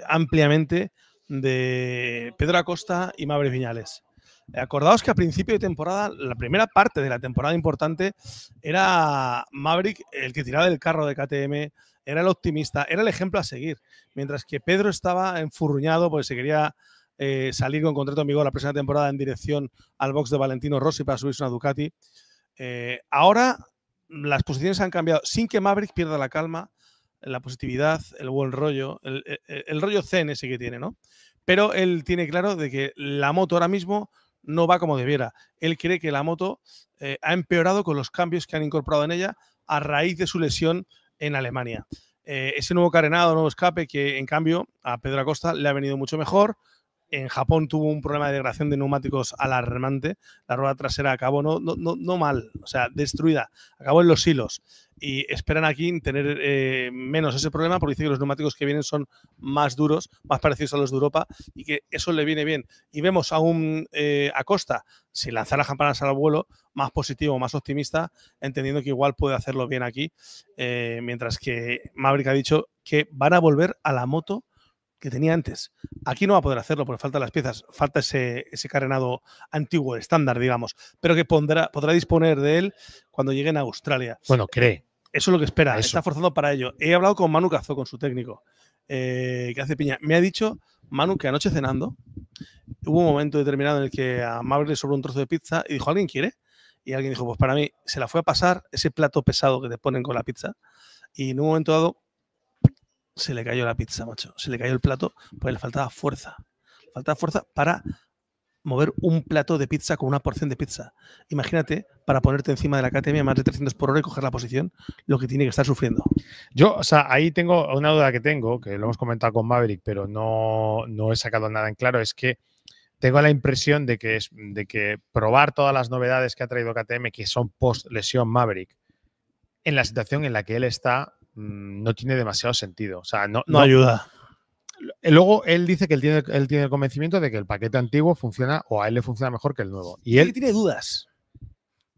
ampliamente de Pedro Acosta y Maverick Viñales. Acordaos que a principio de temporada, la primera parte de la temporada importante, era Maverick el que tiraba del carro de KTM, era el optimista, era el ejemplo a seguir, mientras que Pedro estaba enfurruñado porque se quería salir con contrato en vigor la próxima temporada en dirección al box de Valentino Rossi para subirse a una Ducati. Ahora las posiciones han cambiado sin que Maverick pierda la calma, la positividad, el buen rollo, el rollo zen ese que tiene, ¿no? Pero él tiene claro de que la moto ahora mismo no va como debiera. Él cree que la moto ha empeorado con los cambios que han incorporado en ella a raíz de su lesión en Alemania. Ese nuevo carenado, nuevo escape, que en cambio a Pedro Acosta le ha venido mucho mejor. En Japón tuvo un problema de degradación de neumáticos alarmante. La rueda trasera acabó no mal, o sea, destruida. Acabó en los hilos. Y esperan aquí tener menos ese problema porque dice que los neumáticos que vienen son más duros, más parecidos a los de Europa y que eso le viene bien. Y vemos a un Acosta, sin lanzar las campanas al vuelo, más positivo, más optimista, entendiendo que igual puede hacerlo bien aquí, mientras que Maverick ha dicho que van a volver a la moto que tenía antes. Aquí no va a poder hacerlo porque faltan las piezas, falta ese carenado antiguo, estándar, digamos, pero que podrá disponer de él cuando lleguen a Australia. Bueno, cree. Eso es lo que espera, Eso. está forzando para ello. He hablado con Manu Cazó, con su técnico, que hace piña. Me ha dicho, Manu, que anoche cenando hubo un momento determinado en el que a Maverick le sobró un trozo de pizza y dijo, ¿alguien quiere? Y alguien dijo, pues para mí, se la fue a pasar ese plato pesado que te ponen con la pizza y en un momento dado se le cayó la pizza, macho. Se le cayó el plato porque le faltaba fuerza. Le faltaba fuerza para mover un plato de pizza con una porción de pizza. Imagínate, para ponerte encima de la KTM a más de 300 por hora y coger la posición, lo que tiene que estar sufriendo. Yo, o sea, ahí tengo una duda que lo hemos comentado con Maverick, pero no he sacado nada en claro, es que tengo la impresión de que probar todas las novedades que ha traído KTM, que son post-lesión Maverick, en la situación en la que él está, no tiene demasiado sentido. O sea, no ayuda. Luego él dice que él tiene el convencimiento de que el paquete antiguo funciona o a él le funciona mejor que el nuevo. Y él tiene dudas.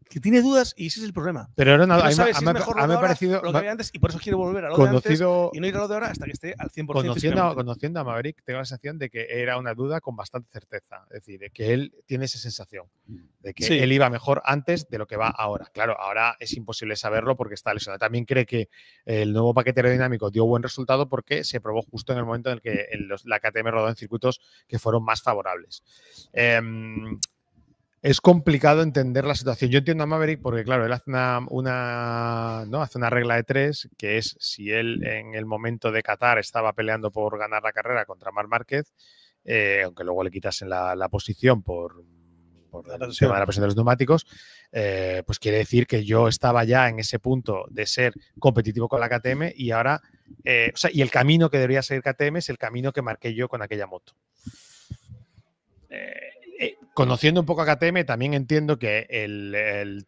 Que tiene dudas y ese es el problema. Pero no, no sabe si es mejor lo me de ha parecido lo que había antes y por eso quiere volver a lo de antes y no ir a lo de ahora hasta que esté al 100%. Conociendo a Maverick, tengo la sensación de que era una duda con bastante certeza. Es decir, de que él tiene esa sensación de que él iba mejor antes de lo que va ahora. Claro, ahora es imposible saberlo porque está lesionado. También cree que el nuevo paquete aerodinámico dio buen resultado porque se probó justo en el momento en el que la KTM rodó en circuitos que fueron más favorables. Es complicado entender la situación. Yo entiendo a Maverick porque, claro, él hace una regla de 3, que es si él en el momento de Qatar estaba peleando por ganar la carrera contra Marc Márquez, aunque luego le quitasen la posición por el tema de la presión de los neumáticos, pues quiere decir que yo estaba ya en ese punto de ser competitivo con la KTM y ahora, y el camino que debería seguir KTM es el camino que marqué yo con aquella moto. Conociendo un poco a KTM, también entiendo que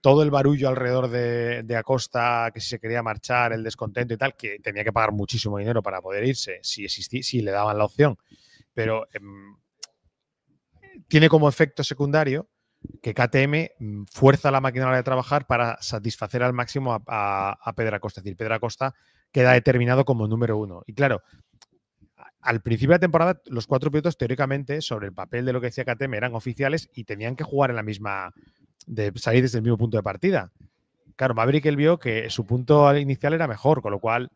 todo el barullo alrededor de Acosta, que si se quería marchar, el descontento y tal, que tenía que pagar muchísimo dinero para poder irse, si le daban la opción, pero tiene como efecto secundario que KTM fuerza a la máquina a la hora de trabajar para satisfacer al máximo a Pedro Acosta. Es decir, Pedro Acosta queda determinado como número 1. Y claro, al principio de la temporada, los 4 pilotos, teóricamente, sobre el papel de lo que decía KTM, eran oficiales y tenían que jugar en la misma, de salir desde el mismo punto de partida. Claro, Maverick él vio que su punto inicial era mejor, con lo cual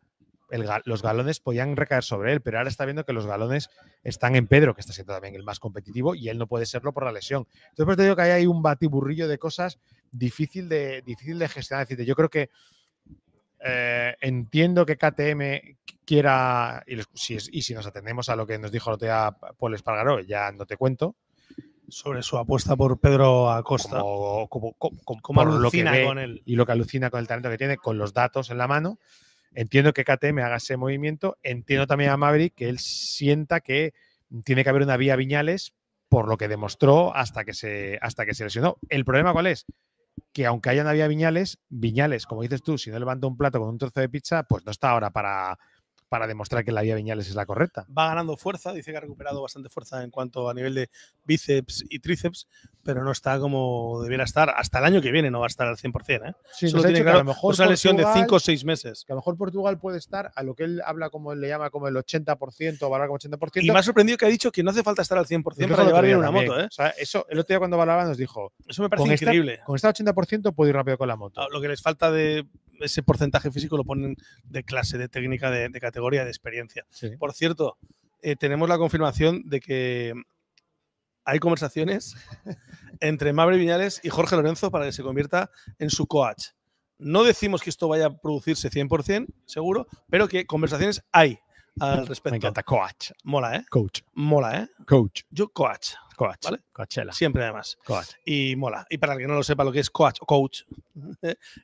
los galones podían recaer sobre él, pero ahora está viendo que los galones están en Pedro, que está siendo también el más competitivo, y él no puede serlo por la lesión. Entonces, pues te digo que ahí hay un batiburrillo de cosas difícil de gestionar. Es decir, yo creo que entiendo que KTM quiera, y si nos atendemos a lo que nos dijo el otro día Paul Espargaró, ya no te cuento. Sobre su apuesta por Pedro Acosta. Como alucina con él. Y lo que alucina con el talento que tiene, con los datos en la mano. Entiendo que KTM haga ese movimiento. Entiendo también a Maverick que él sienta que tiene que haber una vía Viñales por lo que demostró hasta que se lesionó. ¿El problema cuál es? Que aunque haya una vía Viñales, como dices tú, si no levanta un plato con un trozo de pizza, pues no está ahora para demostrar que la vía Viñales es la correcta. Va ganando fuerza, dice que ha recuperado bastante fuerza en cuanto a nivel de bíceps y tríceps, pero no está como debiera estar. Hasta el año que viene no va a estar al 100%. Sí, solo tiene claro, a lo mejor una lesión de 5 o 6 meses. Que a lo mejor Portugal puede estar a lo que él habla, como él le llama, como el 80%, valora como 80%. Y me ha sorprendido que ha dicho que no hace falta estar al 100% para llevar bien una moto. O sea, eso, el otro día cuando valoraba nos dijo… Eso me parece increíble. Con esta 80% puedo ir rápido con la moto. Lo que les falta de ese porcentaje físico lo ponen de clase, de técnica, de categoría, de experiencia. Sí. Por cierto, tenemos la confirmación de que hay conversaciones entre Maverick Viñales y Jorge Lorenzo para que se convierta en su coach. No decimos que esto vaya a producirse 100%, seguro, pero que conversaciones hay al respecto. Me encanta, coach. Mola, ¿eh? Coach. Mola, ¿eh? Coach. Yo coach. Coach. ¿Vale? Coachella. Siempre además. Coach. Y mola. Y para el que no lo sepa lo que es coach o coach,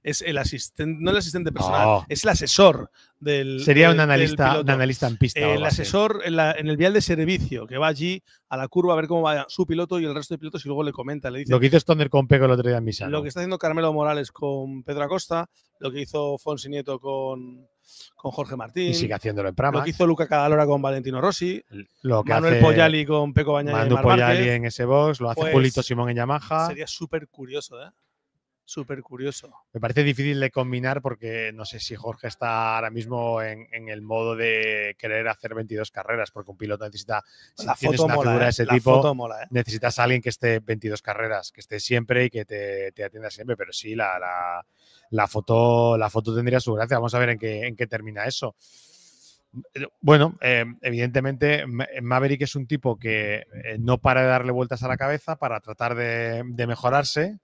Es el asistente, no el asistente personal, No. es el asesor del. Sería del- un analista, del piloto. un analista en pista. o El algo así. asesor en el vial de servicio, que va allí a la curva a ver cómo va su piloto y el resto de pilotos y luego le comenta, le dice Lo que hizo Stoner con Peco el otro día en Misano. lo que está haciendo Carmelo Morales con Pedro Acosta, lo que hizo Fonsi Nieto con Jorge Martín, Y sigue haciéndolo en lo Pramac. que hizo Luca Cadalora con Valentino Rossi, Lo que Manuel hace Poyali con Peco Bañaya y Manu Marc Poyali Márquez. en ese box, lo hace Pues, Julito Simón en Yamaha. Sería súper curioso, ¿eh? Súper curioso. Me parece difícil de combinar porque no sé si Jorge está ahora mismo en el modo de querer hacer 22 carreras, porque un piloto necesita, si La tienes foto una mola, figura ¿eh? de ese La tipo, foto mola, ¿eh? necesitas a alguien que esté 22 carreras, que esté siempre y que te atienda siempre, pero sí, la foto tendría su gracia. Vamos a ver en qué termina eso. Bueno, evidentemente Maverick es un tipo que no para de darle vueltas a la cabeza para tratar de mejorarse.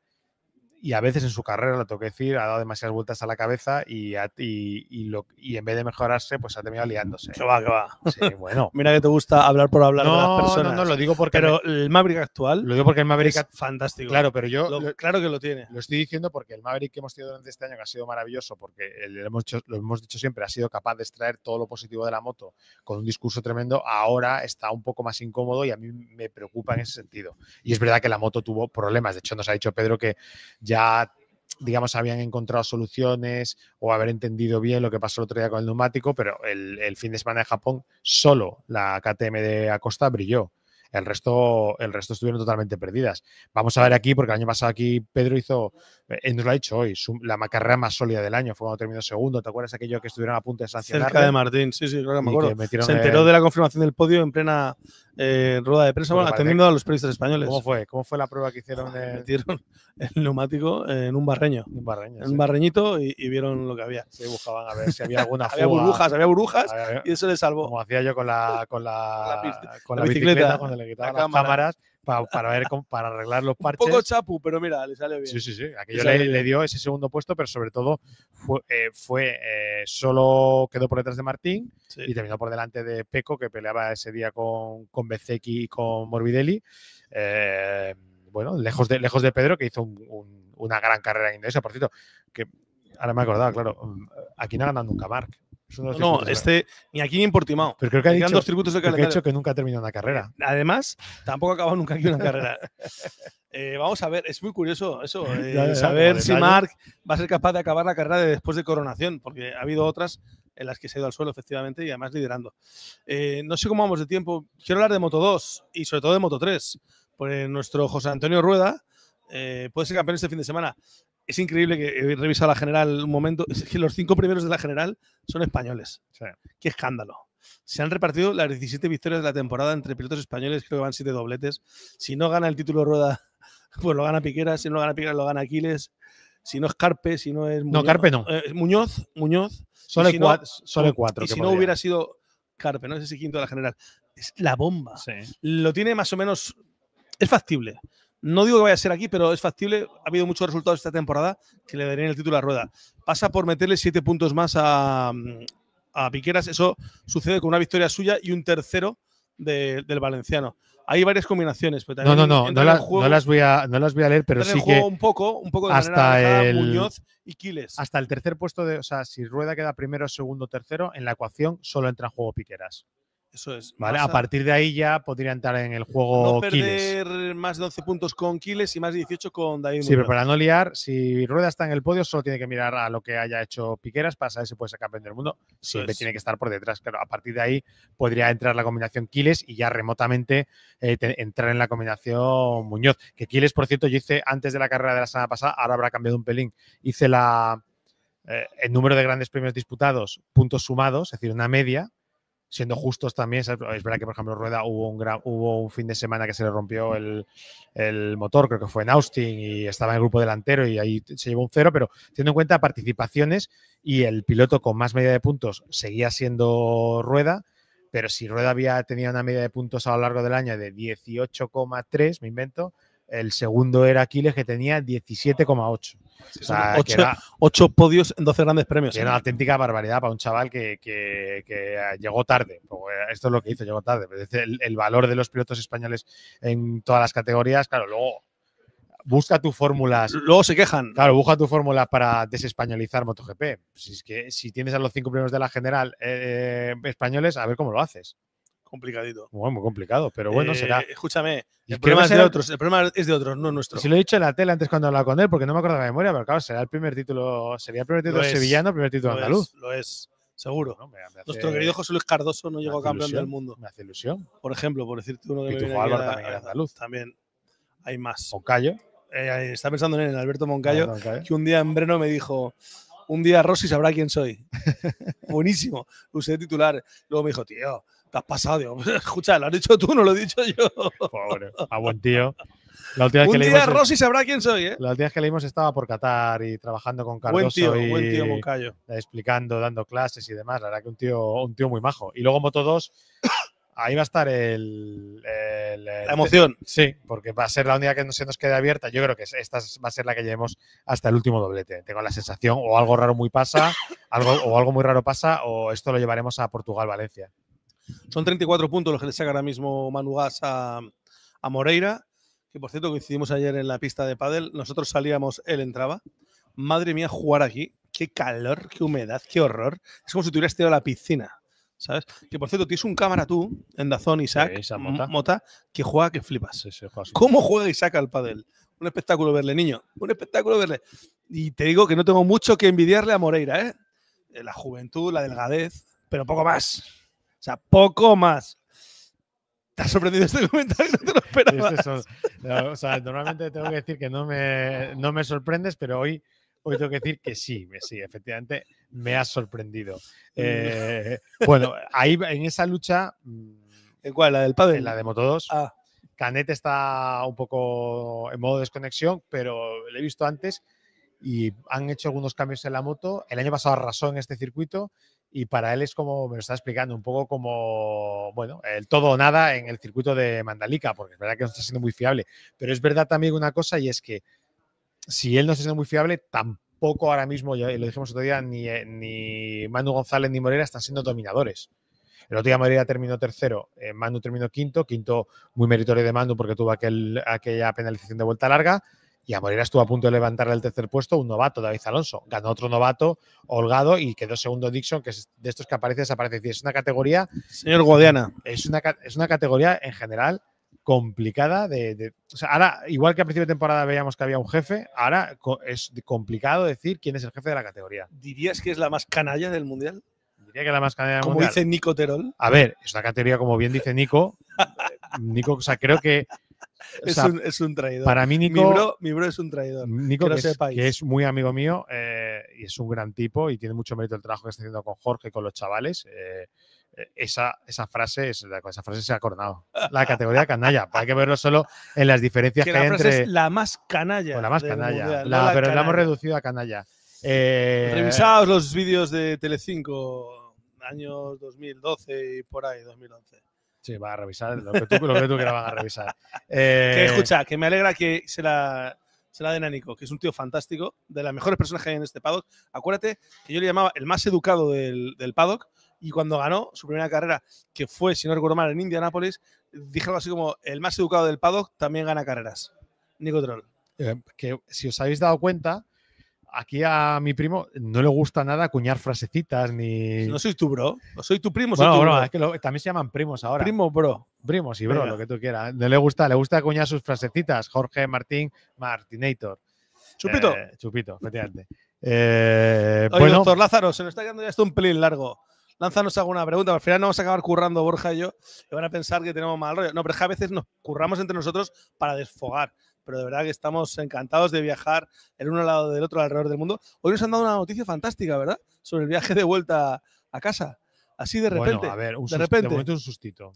Y a veces en su carrera, lo tengo que decir, ha dado demasiadas vueltas a la cabeza y en vez de mejorarse, pues ha terminado liándose. Que va, que va. Sí, bueno. Mira que te gusta hablar por hablar de las No, personas. lo digo porque. Pero el Maverick actual Lo digo porque el Maverick. es fantástico. Claro, pero yo. Claro que lo tiene. Lo estoy diciendo porque el Maverick que hemos tenido durante este año, que ha sido maravilloso, porque lo hemos dicho siempre, ha sido capaz de extraer todo lo positivo de la moto con un discurso tremendo, ahora está un poco más incómodo y a mí me preocupa en ese sentido. Y es verdad que la moto tuvo problemas. De hecho, nos ha dicho Pedro que ya, digamos, habían encontrado soluciones o haber entendido bien lo que pasó el otro día con el neumático, pero el fin de semana de Japón solo la KTM de Acosta brilló. El resto estuvieron totalmente perdidas. Vamos a ver aquí, porque el año pasado aquí Pedro hizo, nos lo ha dicho hoy, la carrera más sólida del año, fue cuando terminó segundo. ¿Te acuerdas aquello que estuvieron a punto de sancionar? Cerca de Martín, sí, claro, me acuerdo. Se enteró de la confirmación del podio en plena rueda de prensa, bueno, atendiendo a los periodistas españoles. ¿Cómo fue la prueba que hicieron? Metieron el neumático en un barreño. Un barreñito y vieron lo que había. Sí, buscaban a ver si había alguna fuga. había burbujas y eso le salvó. Como hacía yo con la bicicleta, cuando le quitaban las cámaras para arreglar los parches. Un poco chapu, pero mira, le sale bien. Sí. Aquello le dio ese segundo puesto, pero sobre todo solo quedó por detrás de Martín y terminó por delante de Pecco, que peleaba ese día con Bezzecchi y con Morbidelli. Bueno, lejos de Pedro, que hizo una gran carrera en Indonesia. Por cierto, que ahora me he acordado, claro, aquí no ha ganado nunca Marc. No, ni aquí ni en Portimao. Pero creo que ha dicho, dos circuitos de calendario. Ha dicho que nunca ha terminado una carrera. Además, tampoco ha acabado nunca aquí una carrera. Vamos a ver, es muy curioso eso. Saber si Marc va a ser capaz de acabar la carrera después de coronación, porque ha habido otras en las que se ha ido al suelo, efectivamente, y además liderando. No sé cómo vamos de tiempo. Quiero hablar de Moto 2 y sobre todo de Moto 3. Pues nuestro José Antonio Rueda puede ser campeón este fin de semana. Es increíble que he revisado la general un momento. Es que los 5 primeros de la general son españoles. Sí. Qué escándalo. Se han repartido las 17 victorias de la temporada entre pilotos españoles. Creo que van 7 dobletes. Si no gana el título Rueda, pues lo gana Piqueras. Si no lo gana Piqueras, lo gana Aquiles. Si no es Carpe, si no es Muñoz. No, Carpe no. Muñoz. Solo hay 4. Y si no hubiera sido Carpe, ¿no? Es ese quinto de la general. Es la bomba. Sí. Lo tiene más o menos. Es factible. No digo que vaya a ser aquí, pero es factible. Ha habido muchos resultados esta temporada que le darían el título a Rueda. Pasa por meterle 7 puntos más a Piqueras. Eso sucede con una victoria suya y un tercero del valenciano. Hay varias combinaciones. Pero no las voy a leer, pero sí que un poco de hasta Muñoz y Quiles. Hasta el tercer puesto o sea, si Rueda queda primero, segundo, tercero, en la ecuación solo entra en juego Piqueras. Eso es. Vale, a partir de ahí ya podría entrar en el juego no perder Quiles. Más de 11 puntos con Quiles y más de 18 con David Sí, pero para no liar, si Rueda está en el podio, solo tiene que mirar a lo que haya hecho Piqueras para saber si puede ser campeón del mundo. Siempre tiene que estar por detrás. Claro, a partir de ahí podría entrar la combinación Quiles y ya remotamente entrar en la combinación Muñoz. Que Quiles, por cierto, yo hice antes de la carrera de la semana pasada, ahora habrá cambiado un pelín. Hice el número de grandes premios disputados, puntos sumados, es decir, una media. Siendo justos también, es verdad que, por ejemplo, Rueda hubo un fin de semana que se le rompió el motor, creo que fue en Austin, y estaba en el grupo delantero y ahí se llevó un 0, pero teniendo en cuenta participaciones y el piloto con más media de puntos seguía siendo Rueda, pero si Rueda tenía una media de puntos a lo largo del año de 18,3, me invento, el segundo era Aquiles, que tenía 17,8. O sea, 8 podios en 12 grandes premios. Era una auténtica barbaridad para un chaval que llegó tarde. Esto es lo que hizo, llegó tarde. El valor de los pilotos españoles en todas las categorías, claro, luego busca tus fórmulas. Luego se quejan. Claro, busca tus fórmulas para desespañolizar MotoGP. Si es que si tienes a los 5 primeros de la general españoles, a ver cómo lo haces. Complicadito. Bueno, muy complicado, pero bueno, será. Escúchame, ¿Y el qué problema va a es de ser? otros. El problema es de otros, no nuestro. Si lo he dicho en la tele antes cuando hablaba con él, porque no me acuerdo de la memoria, pero claro, sería el primer título sevillano, el primer título andaluz. Lo es, seguro. Bueno, me hace- Nuestro querido José Luis Cardoso no me llegó hace campeón ilusión, del mundo. Me hace ilusión. Por ejemplo, por decirte uno que me Pitufo viene aquí Álvaro a la- también era andaluz. También hay más. Moncayo. Está pensando en Alberto Moncayo, Moncayo. que un día en Breno me dijo, un día Rossi sabrá quién soy. Buenísimo. Lo usé de titular. Luego me dijo, tío, te has pasado. Digo, escucha, lo has dicho tú, no lo he dicho yo. Pobre, a buen tío. La última vez Un que día leímos, Rossi sabrá quién soy, ¿eh? la última vez que leímos estaba por Qatar y trabajando con Cardoso Buen tío Moncayo. explicando, dando clases y demás. La verdad que un tío muy majo. Y luego Moto 2, ahí va a estar La emoción. Sí, porque va a ser la única que no se nos quede abierta. Yo creo que esta va a ser la que llevemos hasta el último doblete. Tengo la sensación, o algo raro muy pasa, algo muy raro pasa, o esto lo llevaremos a Portugal-Valencia. Son 34 puntos los que le saca ahora mismo Manu Gas a Moreira, que por cierto coincidimos ayer en la pista de pádel. Nosotros salíamos, él entraba. Madre mía, jugar aquí. Qué calor, qué humedad, qué horror. Es como si te hubieras tirado a la piscina, ¿sabes? Que por cierto, tienes un cámara tú, en Dazón, Isaac Sí, Isaac Mota, que juega que flipas. Sí, juega así. ¿Cómo juega Isaac al pádel? Un espectáculo verle, niño. Un espectáculo verle. Y te digo que no tengo mucho que envidiarle a Moreira, ¿eh? La juventud, la delgadez, pero poco más. O sea, poco más. ¿Te ha sorprendido este comentario? No te lo esperabas. O sea, normalmente tengo que decir que no me sorprendes, pero hoy tengo que decir que sí, efectivamente me has sorprendido. Bueno, ahí en esa lucha. ¿En cuál? ¿La del pádel? En la de Moto 2. Ah. Canet está un poco en modo desconexión, pero lo he visto antes y han hecho algunos cambios en la moto. El año pasado arrasó en este circuito y para él es como, me lo está explicando, un poco como, bueno, el todo o nada en el circuito de Mandalika, porque es verdad que no está siendo muy fiable. Pero es verdad también una cosa, y es que si él no está siendo muy fiable, tampoco ahora mismo, ya lo dijimos otro día, ni Manu González ni Moreira están siendo dominadores. El otro día Moreira terminó tercero, Manu terminó quinto muy meritorio de Manu porque tuvo aquella penalización de vuelta larga, y a Moreira estuvo a punto de levantarle el tercer puesto un novato, David Alonso. Ganó otro novato, Holgado, y quedó segundo Dixon, que es de estos que aparece, desaparece. Es una categoría… Señor Guadiana. Es una categoría en general complicada o sea, ahora, igual que a principio de temporada veíamos que había un jefe, ahora es complicado decir quién es el jefe de la categoría. ¿Dirías que es la más canalla del Mundial? Diría que la más canalla del Como mundial. dice Nico Terol. A ver, es una categoría, como bien dice Nico. Nico, o sea, creo que… O sea, es un traidor. Para mí, Nico… Mi bro es un traidor. Nico, que es muy amigo mío y es un gran tipo y tiene mucho mérito el trabajo que está haciendo con Jorge y con los chavales. Esa frase se ha coronado. La categoría canalla. Hay que verlo solo en las diferencias que hay entre… Es la más canalla. La más canalla. Mundial, pero la hemos reducido a canalla. Revisaos los vídeos de Telecinco, años 2012 y por ahí, 2011. Sí, va a revisar lo que tú quieras, van a revisar. Que escucha, que me alegra que se la den a Nico, que es un tío fantástico, de las mejores personas que hay en este paddock. Acuérdate que yo le llamaba el más educado del paddock, y cuando ganó su primera carrera, que fue, si no recuerdo mal, en Indianápolis, dije algo así como: el más educado del paddock también gana carreras. Nico Terol. Que si os habéis dado cuenta, aquí a mi primo no le gusta nada acuñar frasecitas ni… No soy tu bro, no soy tu primo, bueno, soy tu bro. bro. Es que también se llaman primos ahora. Primo, bro. Primos y bro, venga, lo que tú quieras. No le gusta acuñar sus frasecitas. Jorge Martín, Martinator. Chupito. Chupito, efectivamente. Oye, bueno, doctor Lázaro, se nos está quedando ya esto un pelín largo. Lánzanos alguna pregunta. Al final no vamos a acabar currando Borja y yo. Y van a pensar que tenemos mal rollo. No, pero es que a veces nos curramos entre nosotros para desfogar. Pero de verdad que estamos encantados de viajar el uno al lado del otro alrededor del mundo. Hoy nos han dado una noticia fantástica, ¿verdad? Sobre el viaje de vuelta a casa. Así de repente. Bueno, a ver, de momento un sustito.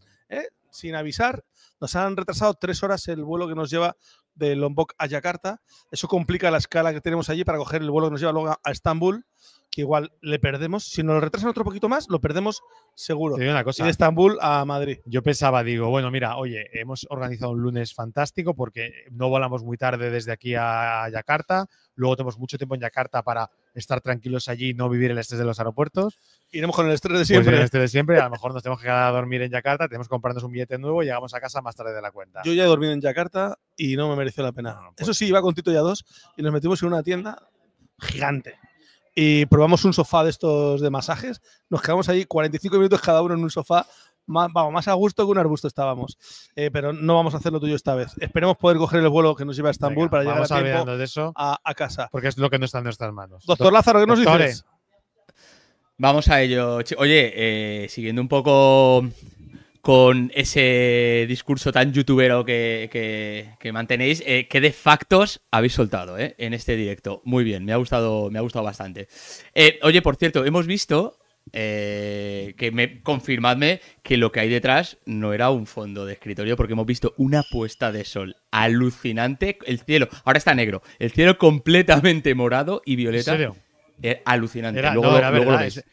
Sin avisar, nos han retrasado 3 horas el vuelo que nos lleva de Lombok a Yakarta. Eso complica la escala que tenemos allí para coger el vuelo que nos lleva luego a Estambul, que igual le perdemos. Si nos lo retrasan otro poquito más, lo perdemos seguro. Te digo una Y cosa. de Estambul a Madrid. Yo pensaba, digo, bueno, mira, oye, hemos organizado un lunes fantástico porque no volamos muy tarde desde aquí a Yakarta. Luego tenemos mucho tiempo en Yakarta para estar tranquilos allí y no vivir el estrés de los aeropuertos. Iremos con el estrés de Pues siempre. el estrés de siempre. A lo mejor nos tenemos que quedar a dormir en Yakarta, tenemos que comprarnos un billete nuevo y llegamos a casa más tarde de la cuenta. Yo ya he dormido en Yakarta y no me mereció la pena. No, pues. Eso sí, iba con Tito y a 2 y nos metimos en una tienda gigante. Y probamos un sofá de estos de masajes. Nos quedamos ahí 45 minutos cada uno en un sofá. Más a gusto que un arbusto estábamos. Pero no vamos a hacer lo tuyo esta vez. Esperemos poder coger el vuelo que nos lleva a Estambul. Venga, para llegar vamos a tiempo olvidando de eso a casa. porque es lo que no está en nuestras manos. Doctor Lázaro, ¿qué nos Doctore. dices? Vamos a ello. Oye, siguiendo un poco con ese discurso tan youtubero que mantenéis, ¿qué de factos habéis soltado en este directo? Muy bien, me ha gustado bastante. Oye, por cierto, hemos visto confirmadme que lo que hay detrás no era un fondo de escritorio, porque hemos visto una puesta de sol alucinante. El cielo, ahora está negro, el cielo completamente morado y violeta. ¿En serio? Alucinante. Era luego lo verdad. veis.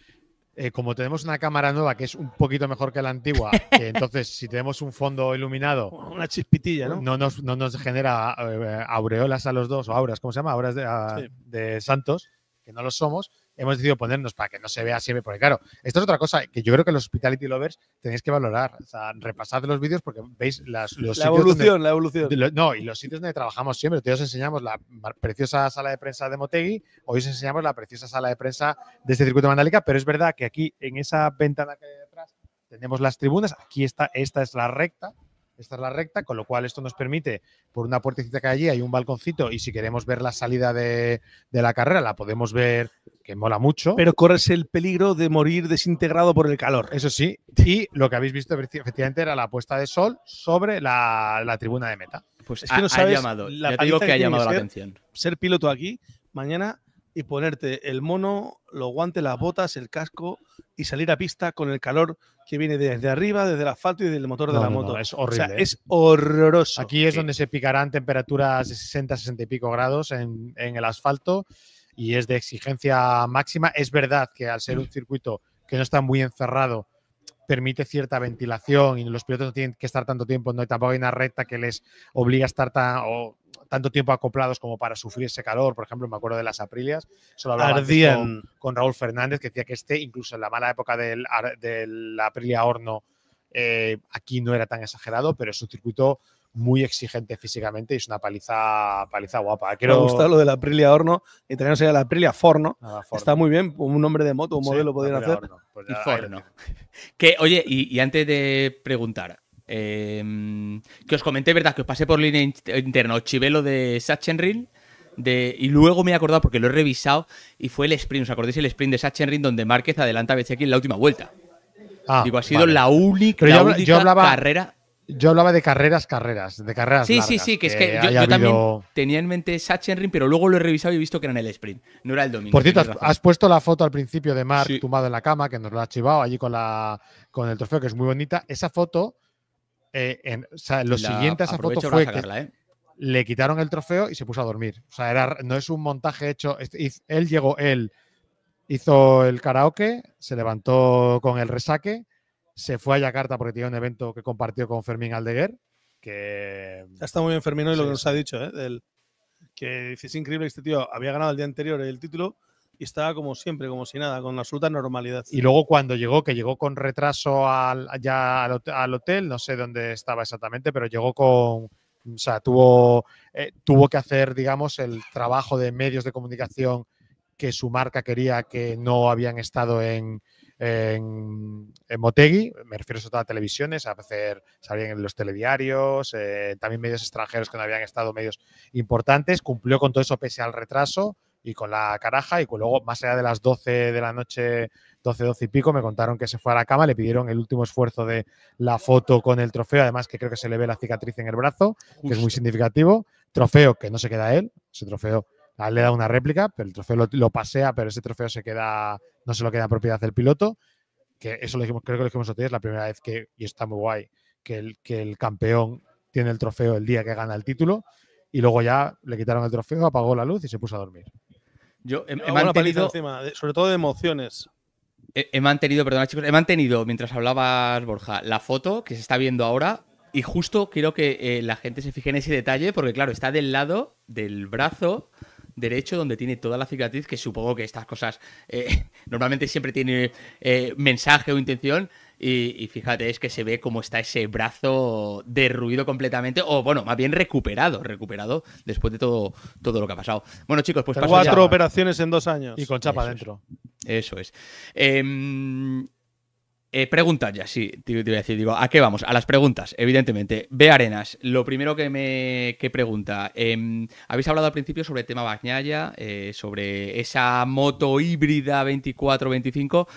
Como tenemos una cámara nueva que es un poquito mejor que la antigua, que entonces si tenemos un fondo iluminado, Una chispitilla, ¿no? no nos genera aureolas a los dos, o auras, ¿cómo se llama? Auras Sí. de santos, que no lo somos. Hemos decidido ponernos para que no se vea siempre, porque claro, esto es otra cosa que yo creo que los Hospitality Lovers tenéis que valorar. O sea, repasad los vídeos porque veis los sitios La evolución. no, y los sitios donde trabajamos siempre. Hoy os enseñamos la preciosa sala de prensa de Motegi, hoy os enseñamos la preciosa sala de prensa de este circuito Mandálica, pero es verdad que aquí, en esa ventana que hay detrás, tenemos las tribunas. Aquí está, esta es la recta. Esta es la recta, con lo cual esto nos permite, por una puertecita que hay allí, hay un balconcito y si queremos ver la salida de la carrera, la podemos ver, que mola mucho. Pero corres el peligro de morir desintegrado por el calor. Eso sí, y lo que habéis visto efectivamente era la puesta de sol sobre la tribuna de meta. Pues Es que no ha sabes llamado, la ya te digo paliza que ha que tiene llamado que la ser. atención. Ser piloto aquí mañana y ponerte el mono, los guantes, las botas, el casco y salir a pista con el calor que viene desde arriba, desde el asfalto y del motor de la moto. Es horrible. O sea, es horroroso. Aquí es donde se picarán temperaturas de 60, 60 y pico grados en el asfalto y es de exigencia máxima. Es verdad que al ser un circuito que no está muy encerrado, permite cierta ventilación y los pilotos no tienen que estar tanto tiempo, no tampoco hay una recta que les obliga a estar tanto tiempo acoplados como para sufrir ese calor. Por ejemplo, me acuerdo de las Aprilias, solo hablaba antes con Raúl Fernández, que decía que incluso en la mala época del Aprilia Horno, aquí no era tan exagerado, pero es un circuito muy exigente físicamente y es una paliza guapa. Me ha gustado lo de la Aprilia Horno, y también sería la Aprilia Forno. Está muy bien, un nombre de moto, un modelo podrían hacer. Pues y Forno. Que, oye, y antes de preguntar, que os comenté, ¿verdad? Que os pasé por línea interna o chivelo de Sachsenring. Y luego me he acordado porque lo he revisado y fue el sprint. ¿Os acordáis el sprint de Sachsenring donde Márquez adelanta a Bezzecchi en la última vuelta? Digo, ha sido la única carrera. Yo hablaba de carreras, de carreras sí, largas. Sí, que es que yo también tenía en mente Sachsenring, pero luego lo he revisado y he visto que era en el sprint, no era el domingo. Por cierto, has puesto la foto al principio de Marc tumbado en la cama, que nos lo ha chivado allí con el trofeo, que es muy bonita. Esa foto, lo siguiente a esa foto fue que le quitaron el trofeo y se puso a dormir. O sea, no es un montaje hecho. Él hizo el karaoke, se levantó con el resaque, se fue a Yakarta porque tenía un evento que compartió con Fermín Aldeguer. Está muy bien Fermín hoy lo que nos ha dicho, que dice, es increíble que este tío había ganado el día anterior el título y estaba como siempre, como si nada, con absoluta normalidad. Y luego cuando llegó, que llegó con retraso al hotel, no sé dónde estaba exactamente, pero llegó con… O sea, tuvo que hacer, digamos, el trabajo de medios de comunicación que su marca quería que no habían estado en Motegi, me refiero sobre todo a televisiones, salían en los telediarios, también medios extranjeros que no habían estado, medios importantes, cumplió con todo eso pese al retraso y con la caraja, y luego más allá de las 12 de la noche, 12 y pico, me contaron que se fue a la cama, le pidieron el último esfuerzo de la foto con el trofeo, además que creo que se le ve la cicatriz en el brazo, que es muy significativo, trofeo que no se queda él, ese trofeo a él le da una réplica, pero el trofeo lo pasea, pero ese trofeo no se lo queda en propiedad del piloto, que eso lo dijimos, creo que lo dijimos otro día, es la primera vez y está muy guay, que el campeón tiene el trofeo el día que gana el título, y luego ya le quitaron el trofeo, apagó la luz y se puso a dormir. Yo he Una paliza mantenido, encima, sobre todo de emociones. he mantenido, perdona chicos, he mantenido mientras hablabas, Borja, la foto que se está viendo ahora. Y justo quiero que la gente se fije en ese detalle, porque claro, está del lado del brazo derecho donde tiene toda la cicatriz, que supongo que estas cosas normalmente siempre tiene mensaje o intención. Y fíjate, es que se ve cómo está ese brazo derruido completamente, o bueno, más bien recuperado después de todo lo que ha pasado. Bueno, chicos, pues paso 4 ya. operaciones en 2 años. Y con chapa Eso dentro. Eso es. Preguntas ya, sí, te iba a decir, digo, ¿a qué vamos? A las preguntas, evidentemente. B. Arenas, lo primero que pregunta, habéis hablado al principio sobre el tema Bagnaia, sobre esa moto híbrida 24-25,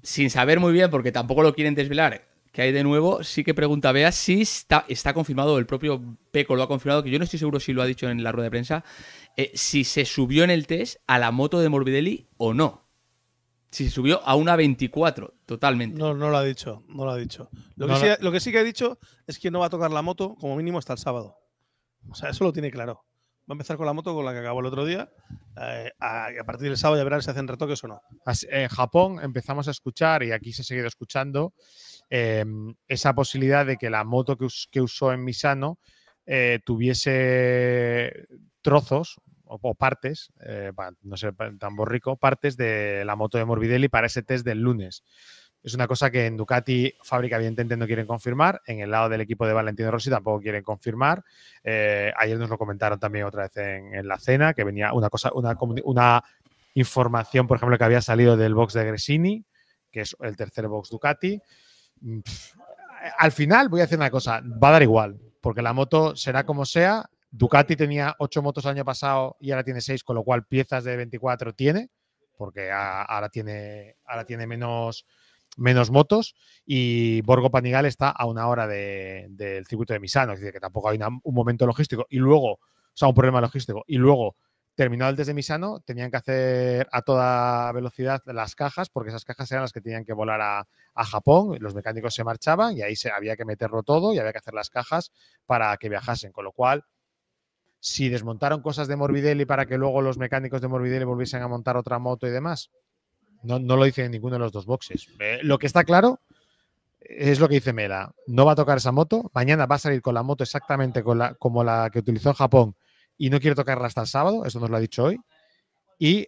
sin saber muy bien, porque tampoco lo quieren desvelar, que hay de nuevo, sí que pregunta Bea si está confirmado, el propio Peco lo ha confirmado, que yo no estoy seguro si lo ha dicho en la rueda de prensa, si se subió en el test a la moto de Morbidelli o no. Si se subió a una 24, totalmente. No lo ha dicho, no lo ha dicho. Lo que sí que ha dicho es que no va a tocar la moto como mínimo hasta el sábado. O sea, eso lo tiene claro. Va a empezar con la moto con la que acabó el otro día. A partir del sábado ya verán si hacen retoques o no. En Japón empezamos a escuchar, y aquí se ha seguido escuchando, esa posibilidad de que la moto que usó en Misano tuviese trozos o partes, no sé, tan borrico, partes de la moto de Morbidelli para ese test del lunes. Es una cosa que en Ducati fábrica evidentemente no quieren confirmar. En el lado del equipo de Valentino Rossi tampoco quieren confirmar. Ayer nos lo comentaron también otra vez en la cena, que venía una información, por ejemplo, que había salido del box de Gresini, que es el tercer box Ducati. Al final, voy a decir una cosa, va a dar igual, porque la moto será como sea. Ducati tenía 8 motos el año pasado y ahora tiene 6, con lo cual piezas de 24 tiene, porque ahora tiene menos motos, y Borgo Panigale está a una hora del circuito de Misano, es decir, que tampoco hay un momento logístico y luego, o sea, un problema logístico, y luego, terminado el test de Misano, tenían que hacer a toda velocidad las cajas, porque esas cajas eran las que tenían que volar a Japón, los mecánicos se marchaban y ahí había que meterlo todo y había que hacer las cajas para que viajasen, con lo cual, si desmontaron cosas de Morbidelli para que luego los mecánicos de Morbidelli volviesen a montar otra moto y demás, no lo dice en ninguno de los dos boxes. Lo que está claro es lo que dice Mela. No va a tocar esa moto. Mañana va a salir con la moto exactamente como la que utilizó en Japón y no quiere tocarla hasta el sábado. Eso nos lo ha dicho hoy. Y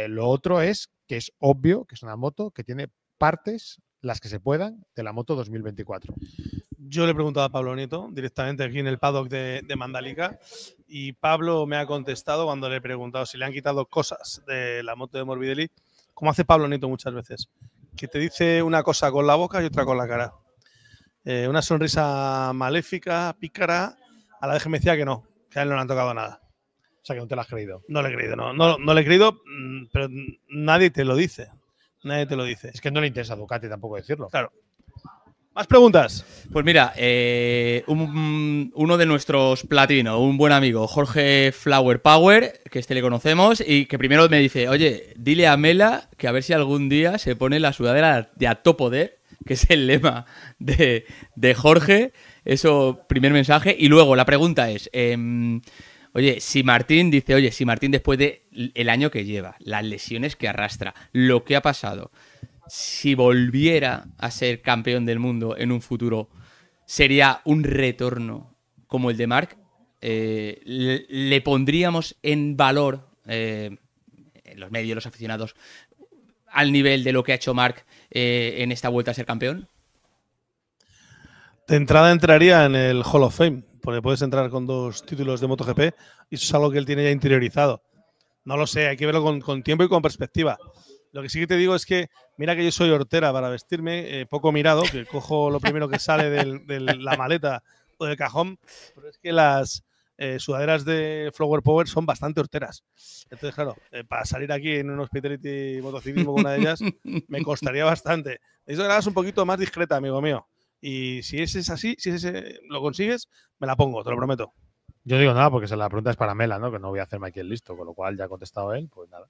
lo otro es que es obvio que es una moto que tiene partes, las que se puedan, de la moto 2024. Yo le he preguntado a Pablo Nieto directamente aquí en el paddock de Mandalika, y Pablo me ha contestado cuando le he preguntado si le han quitado cosas de la moto de Morbidelli, como hace Pablo Nieto muchas veces, que te dice una cosa con la boca y otra con la cara. Una sonrisa maléfica, pícara, a la vez que me decía que no, que a él no le han tocado nada. O sea, que no te lo has creído. No le he creído, no le he creído, pero nadie te lo dice. Nadie te lo dice. Es que no le interesa a Ducati tampoco decirlo. Claro. ¿Más preguntas? Pues mira, uno de nuestros platino, un buen amigo, Jorge Flower Power, que le conocemos, y que primero me dice, oye, dile a Mela que a ver si algún día se pone la sudadera de a todo poder, que es el lema de Jorge. Eso, primer mensaje. Y luego la pregunta es, si Martín después del año que lleva, las lesiones que arrastra, lo que ha pasado, si volviera a ser campeón del mundo en un futuro, ¿sería un retorno como el de Marc? ¿Le pondríamos en valor en los medios, los aficionados, al nivel de lo que ha hecho Marc en esta vuelta a ser campeón? De entrada entraría en el Hall of Fame, porque puedes entrar con 2 títulos de MotoGP y eso es algo que él tiene ya interiorizado. No lo sé, hay que verlo con tiempo y con perspectiva. Lo que sí que te digo es que, mira que yo soy hortera para vestirme, poco mirado, que cojo lo primero que sale de la maleta o del cajón, pero es que las sudaderas de Flower Power son bastante horteras. Entonces, claro, para salir aquí en un Hospitality Motociclismo con una de ellas, me costaría bastante. Necesito que la hagas un poquito más discreta, amigo mío. Y si ese es así, si ese lo consigues, me la pongo, te lo prometo. Yo digo nada porque la pregunta es para Mela, ¿no? Que no voy a hacerme aquí el listo, con lo cual ya ha contestado él, pues nada.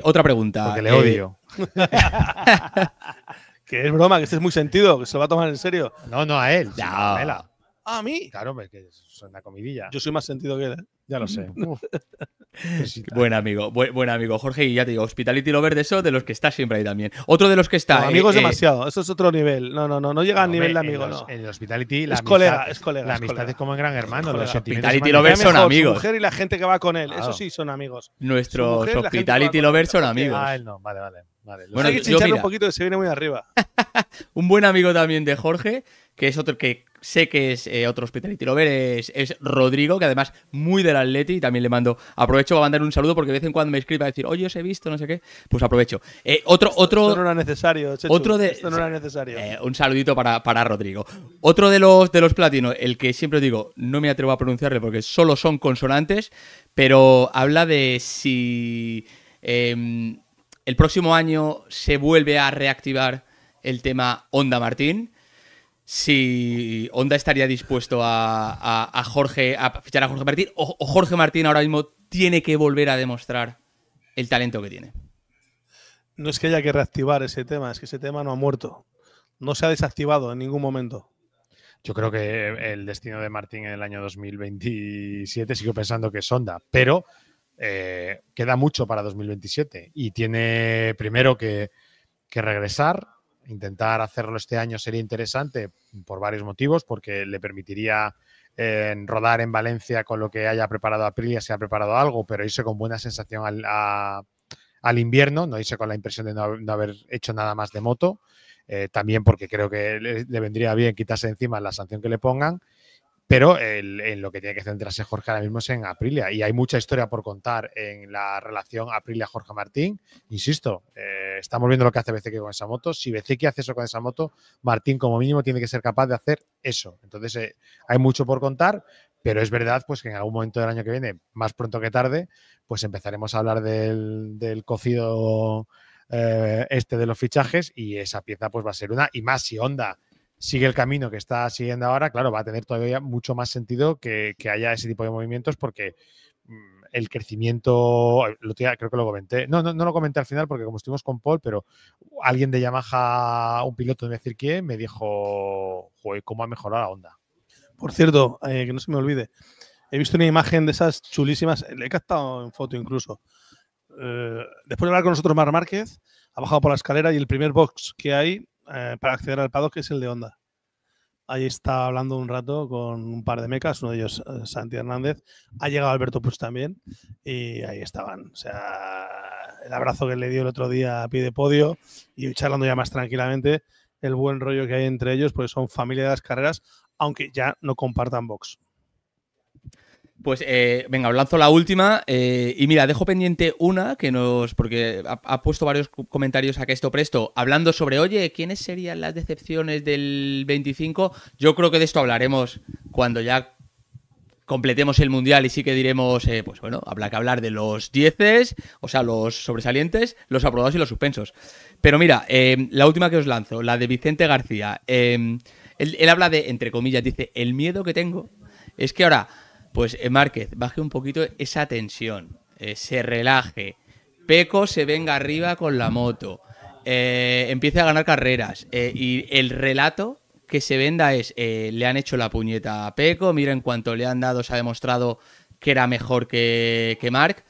Otra pregunta. Porque le odio. Que es broma, que este es muy sentido, que se lo va a tomar en serio. No a él, No. a Mela. ¿A mí? Claro, que es una comidilla. Yo soy más sentido que él, ¿eh? Ya lo sé. Buen amigo, buen amigo. Jorge, y ya te digo, Hospitality Lover de eso, de los que está siempre ahí también. Otro de los que está. No, amigos demasiado, eso es otro nivel. No llega al nivel de amigo, no. En el Hospitality, la es amistad, colega. La amistad es como en Gran Hermano. Los Hospitality Lovers son amigos. Su mujer y la gente que va con él, eso sí son amigos. Nuestros Hospitality Lovers son amigos. Ah, él no, vale. Bueno, hay que chincharle un poquito que se viene muy arriba. Un buen amigo también de Jorge, que es otro que sé que es otro Hospitality Lover, es Rodrigo, que además muy del Atleti, y también le aprovecho para mandar un saludo porque de vez en cuando me escribe a decir, oye, os he visto, no sé qué, pues aprovecho. Esto no era necesario, Chechu. Esto no era necesario. Un saludito para Rodrigo. Otro de los platinos, el que siempre digo, no me atrevo a pronunciarle porque solo son consonantes, pero habla de si el próximo año se vuelve a reactivar el tema Honda Martín, si Honda estaría dispuesto a fichar a Jorge Martín, o Jorge Martín ahora mismo tiene que volver a demostrar el talento que tiene. No es que haya que reactivar ese tema, es que ese tema no ha muerto. No se ha desactivado en ningún momento. Yo creo que el destino de Martín en el año 2027 sigo pensando que es Honda, pero queda mucho para 2027 y tiene primero que regresar. Intentar hacerlo este año sería interesante por varios motivos, porque le permitiría rodar en Valencia con lo que haya preparado Aprilia, si ha preparado algo, pero irse con buena sensación al invierno, no irse con la impresión de no haber hecho nada más de moto. También porque creo que le vendría bien quitarse encima la sanción que le pongan. Pero en lo que tiene que centrarse Jorge ahora mismo es en Aprilia. Y hay mucha historia por contar en la relación Aprilia-Jorge Martín. Insisto, estamos viendo lo que hace Bezzecchi con esa moto. Si Bezzecchi hace eso con esa moto, Martín como mínimo tiene que ser capaz de hacer eso. Entonces hay mucho por contar, pero es verdad pues que en algún momento del año que viene, más pronto que tarde, pues empezaremos a hablar del cocido de los fichajes, y esa pieza pues va a ser una. Y más si Honda sigue el camino que está siguiendo ahora, claro, va a tener todavía mucho más sentido que haya ese tipo de movimientos, porque el crecimiento, creo que lo comenté, no lo comenté al final porque como estuvimos con Paul, pero alguien de Yamaha, un piloto, no voy a decir quién, me dijo, joder, cómo ha mejorado la Honda. Por cierto, que no se me olvide, he visto una imagen de esas chulísimas, le he captado en foto incluso. Después de hablar con nosotros Marc Márquez, ha bajado por la escalera y el primer box que hay para acceder al paddock es el de Honda. Ahí está hablando un rato con un par de mecas, uno de ellos Santi Hernández. Ha llegado Alberto Puig también y ahí estaban. O sea, el abrazo que le dio el otro día a pie de podio y charlando ya más tranquilamente, el buen rollo que hay entre ellos, porque son familia de las carreras, aunque ya no compartan box. Pues venga, os lanzo la última y mira, dejo pendiente una porque ha puesto varios comentarios a que esto presto, hablando sobre, oye, ¿quiénes serían las decepciones del 25? Yo creo que de esto hablaremos cuando ya completemos el Mundial y sí que diremos, pues bueno, habrá que hablar de los 10, o sea, los sobresalientes, los aprobados y los suspensos. Pero mira, la última que os lanzo, la de Vicente García, él habla de, entre comillas, dice, el miedo que tengo es que ahora pues Márquez baje un poquito esa tensión, se relaje, Pecco se venga arriba con la moto, empiece a ganar carreras y el relato que se venda es le han hecho la puñeta a Pecco, mira, en cuanto le han dado se ha demostrado que era mejor que Marc.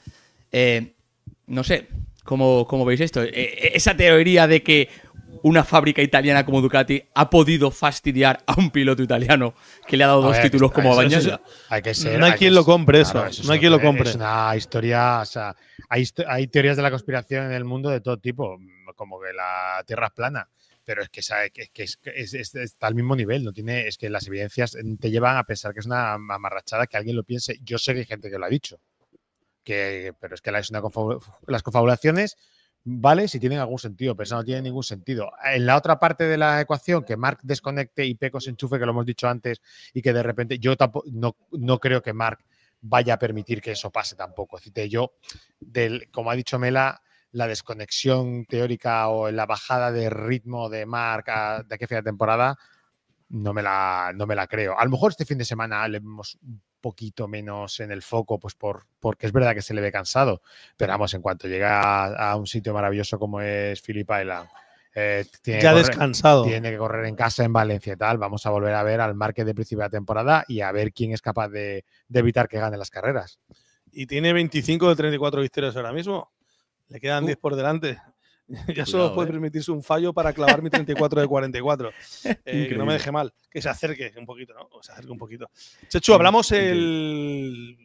No sé, ¿cómo veis esto? Esa teoría de que una fábrica italiana como Ducati ha podido fastidiar a un piloto italiano que le ha dado dos títulos como Bagnaia. No hay quien lo compre eso. No hay quien lo compre. Es una historia, o sea, hay teorías de la conspiración en el mundo de todo tipo, como que la Tierra es plana, pero es que está al mismo nivel. No tiene, es que las evidencias te llevan a pensar que es una amarrachada que alguien lo piense. Yo sé que hay gente que lo ha dicho, pero es que las confabulaciones, vale, si tienen algún sentido, pero eso no tiene ningún sentido. En la otra parte de la ecuación, que Marc desconecte y Pecco se enchufe, que lo hemos dicho antes, y que de repente yo tampoco, no creo que Marc vaya a permitir que eso pase tampoco. Es decir, como ha dicho Mela, la desconexión teórica o la bajada de ritmo de Marc de aquí a final de temporada, no me la creo. A lo mejor este fin de semana le vemos un poquito menos en el foco, pues porque es verdad que se le ve cansado, pero vamos, en cuanto llega a un sitio maravilloso como es Phillip Island, Tiene Ya que descansado. Tiene que correr en casa en Valencia y tal. Vamos a volver a ver al Márquez de principio de la temporada y a ver quién es capaz de evitar que gane las carreras. Y tiene 25 de 34 victorias ahora mismo. Le quedan 10 por delante. Ya solo puede permitirse un fallo para clavar mi 34 de 44. Que no me deje mal. Que se acerque un poquito, ¿no? Se acerque un poquito. Chechu, hablamos el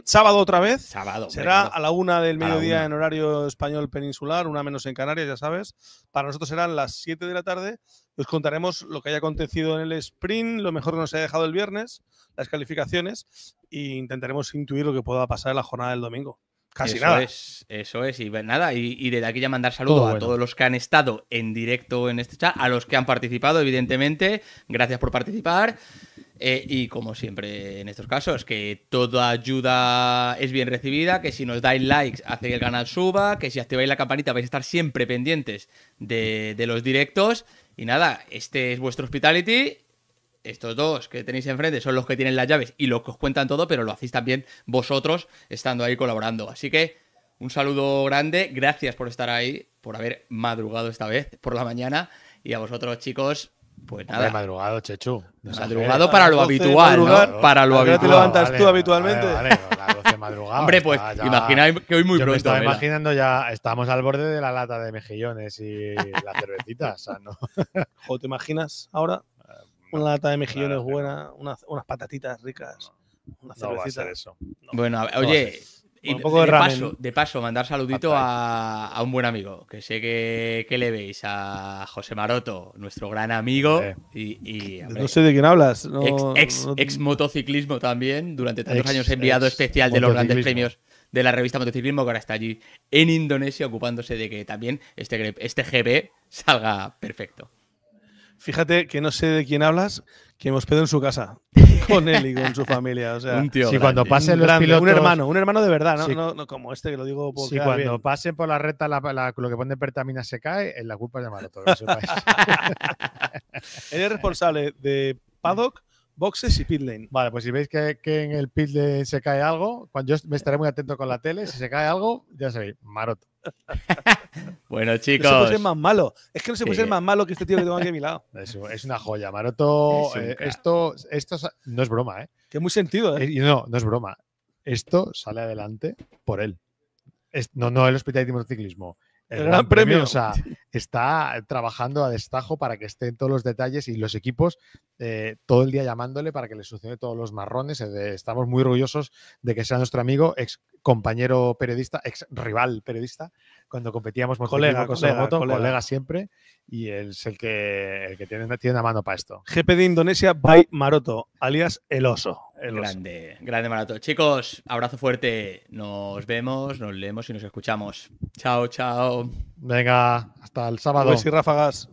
sábado otra vez. Sábado. Será a la 1 del la mediodía 1. en horario español peninsular, 1 menos en Canarias, ya sabes. Para nosotros serán las 7 de la tarde. Os contaremos lo que haya acontecido en el sprint, lo mejor que nos haya dejado el viernes, las calificaciones, e intentaremos intuir lo que pueda pasar en la jornada del domingo. Casi nada. Eso es. Y nada, y desde aquí ya mandar saludos a todos los que han estado en directo en este chat, a los que han participado, evidentemente. Gracias por participar. Y como siempre en estos casos, que toda ayuda es bien recibida, que si nos dais likes hace que el canal suba, que si activáis la campanita vais a estar siempre pendientes de los directos. Y nada, este es vuestro Hospitality. Estos dos que tenéis enfrente son los que tienen las llaves y los que os cuentan todo, pero lo hacéis también vosotros estando ahí colaborando. Así que un saludo grande, gracias por estar ahí, por haber madrugado esta vez por la mañana, y a vosotros, chicos, pues nada. Madrugado, Chechu. Madrugado para lo habitual, ¿no? Para lo habitual. ¿Te levantas tú habitualmente? Vale, a las 12 madrugada. Hombre, pues imagináis que hoy muy pronto. Me estaba imaginando ya, estamos al borde de la lata de mejillones y la cervecita, o sea, ¿no? ¿O te imaginas ahora? Una lata de mejillones buena, unas patatitas ricas, una cervecita. No va a ser eso. No. Bueno, oye, un poco de paso, mandar saludito a un buen amigo, que sé que le veis, a José Maroto, nuestro gran amigo. Y hombre, no sé de quién hablas. Ex motociclismo también, durante tantos años enviado especial de los grandes premios de la revista Motociclismo, que ahora está allí en Indonesia ocupándose de que también este GB salga perfecto. Fíjate que no sé de quién hablas, que me hospedo en su casa, con él y con su familia. O sea, un tío si cuando pasen los grande, pilotos… un hermano de verdad, ¿no? Sí. No como este que lo digo por Si cuando bien. Pasen por la recta lo que pone pertamina se cae, la culpa es de Maroto. Él es responsable de paddock, boxes y pit lane. Vale, pues si veis que en el pit lane se cae algo, yo me estaré muy atento con la tele. Si se cae algo, ya sabéis, Maroto. Bueno, chicos. No se puede ser más malo. Es que no se puede ser más malo que este tío que tengo aquí a mi lado. Es una joya. Maroto, esto no es broma, ¿eh? Que es muy sentido, ¿eh? No es broma. Esto sale adelante por él. No el Hospitality Motociclismo. El Gran Premio. O sea, está trabajando a destajo para que estén todos los detalles y los equipos todo el día llamándole para que le solucione todos los marrones. Estamos muy orgullosos de que sea nuestro amigo, ex compañero periodista, ex rival periodista, cuando competíamos colega siempre, y él es el que tiene una mano para esto. GP de Indonesia by Maroto, alias El Oso. Grande Maroto. Chicos, abrazo fuerte. Nos vemos, nos leemos y nos escuchamos. Chao, chao. Venga, hasta el sábado. Pues y ráfagas.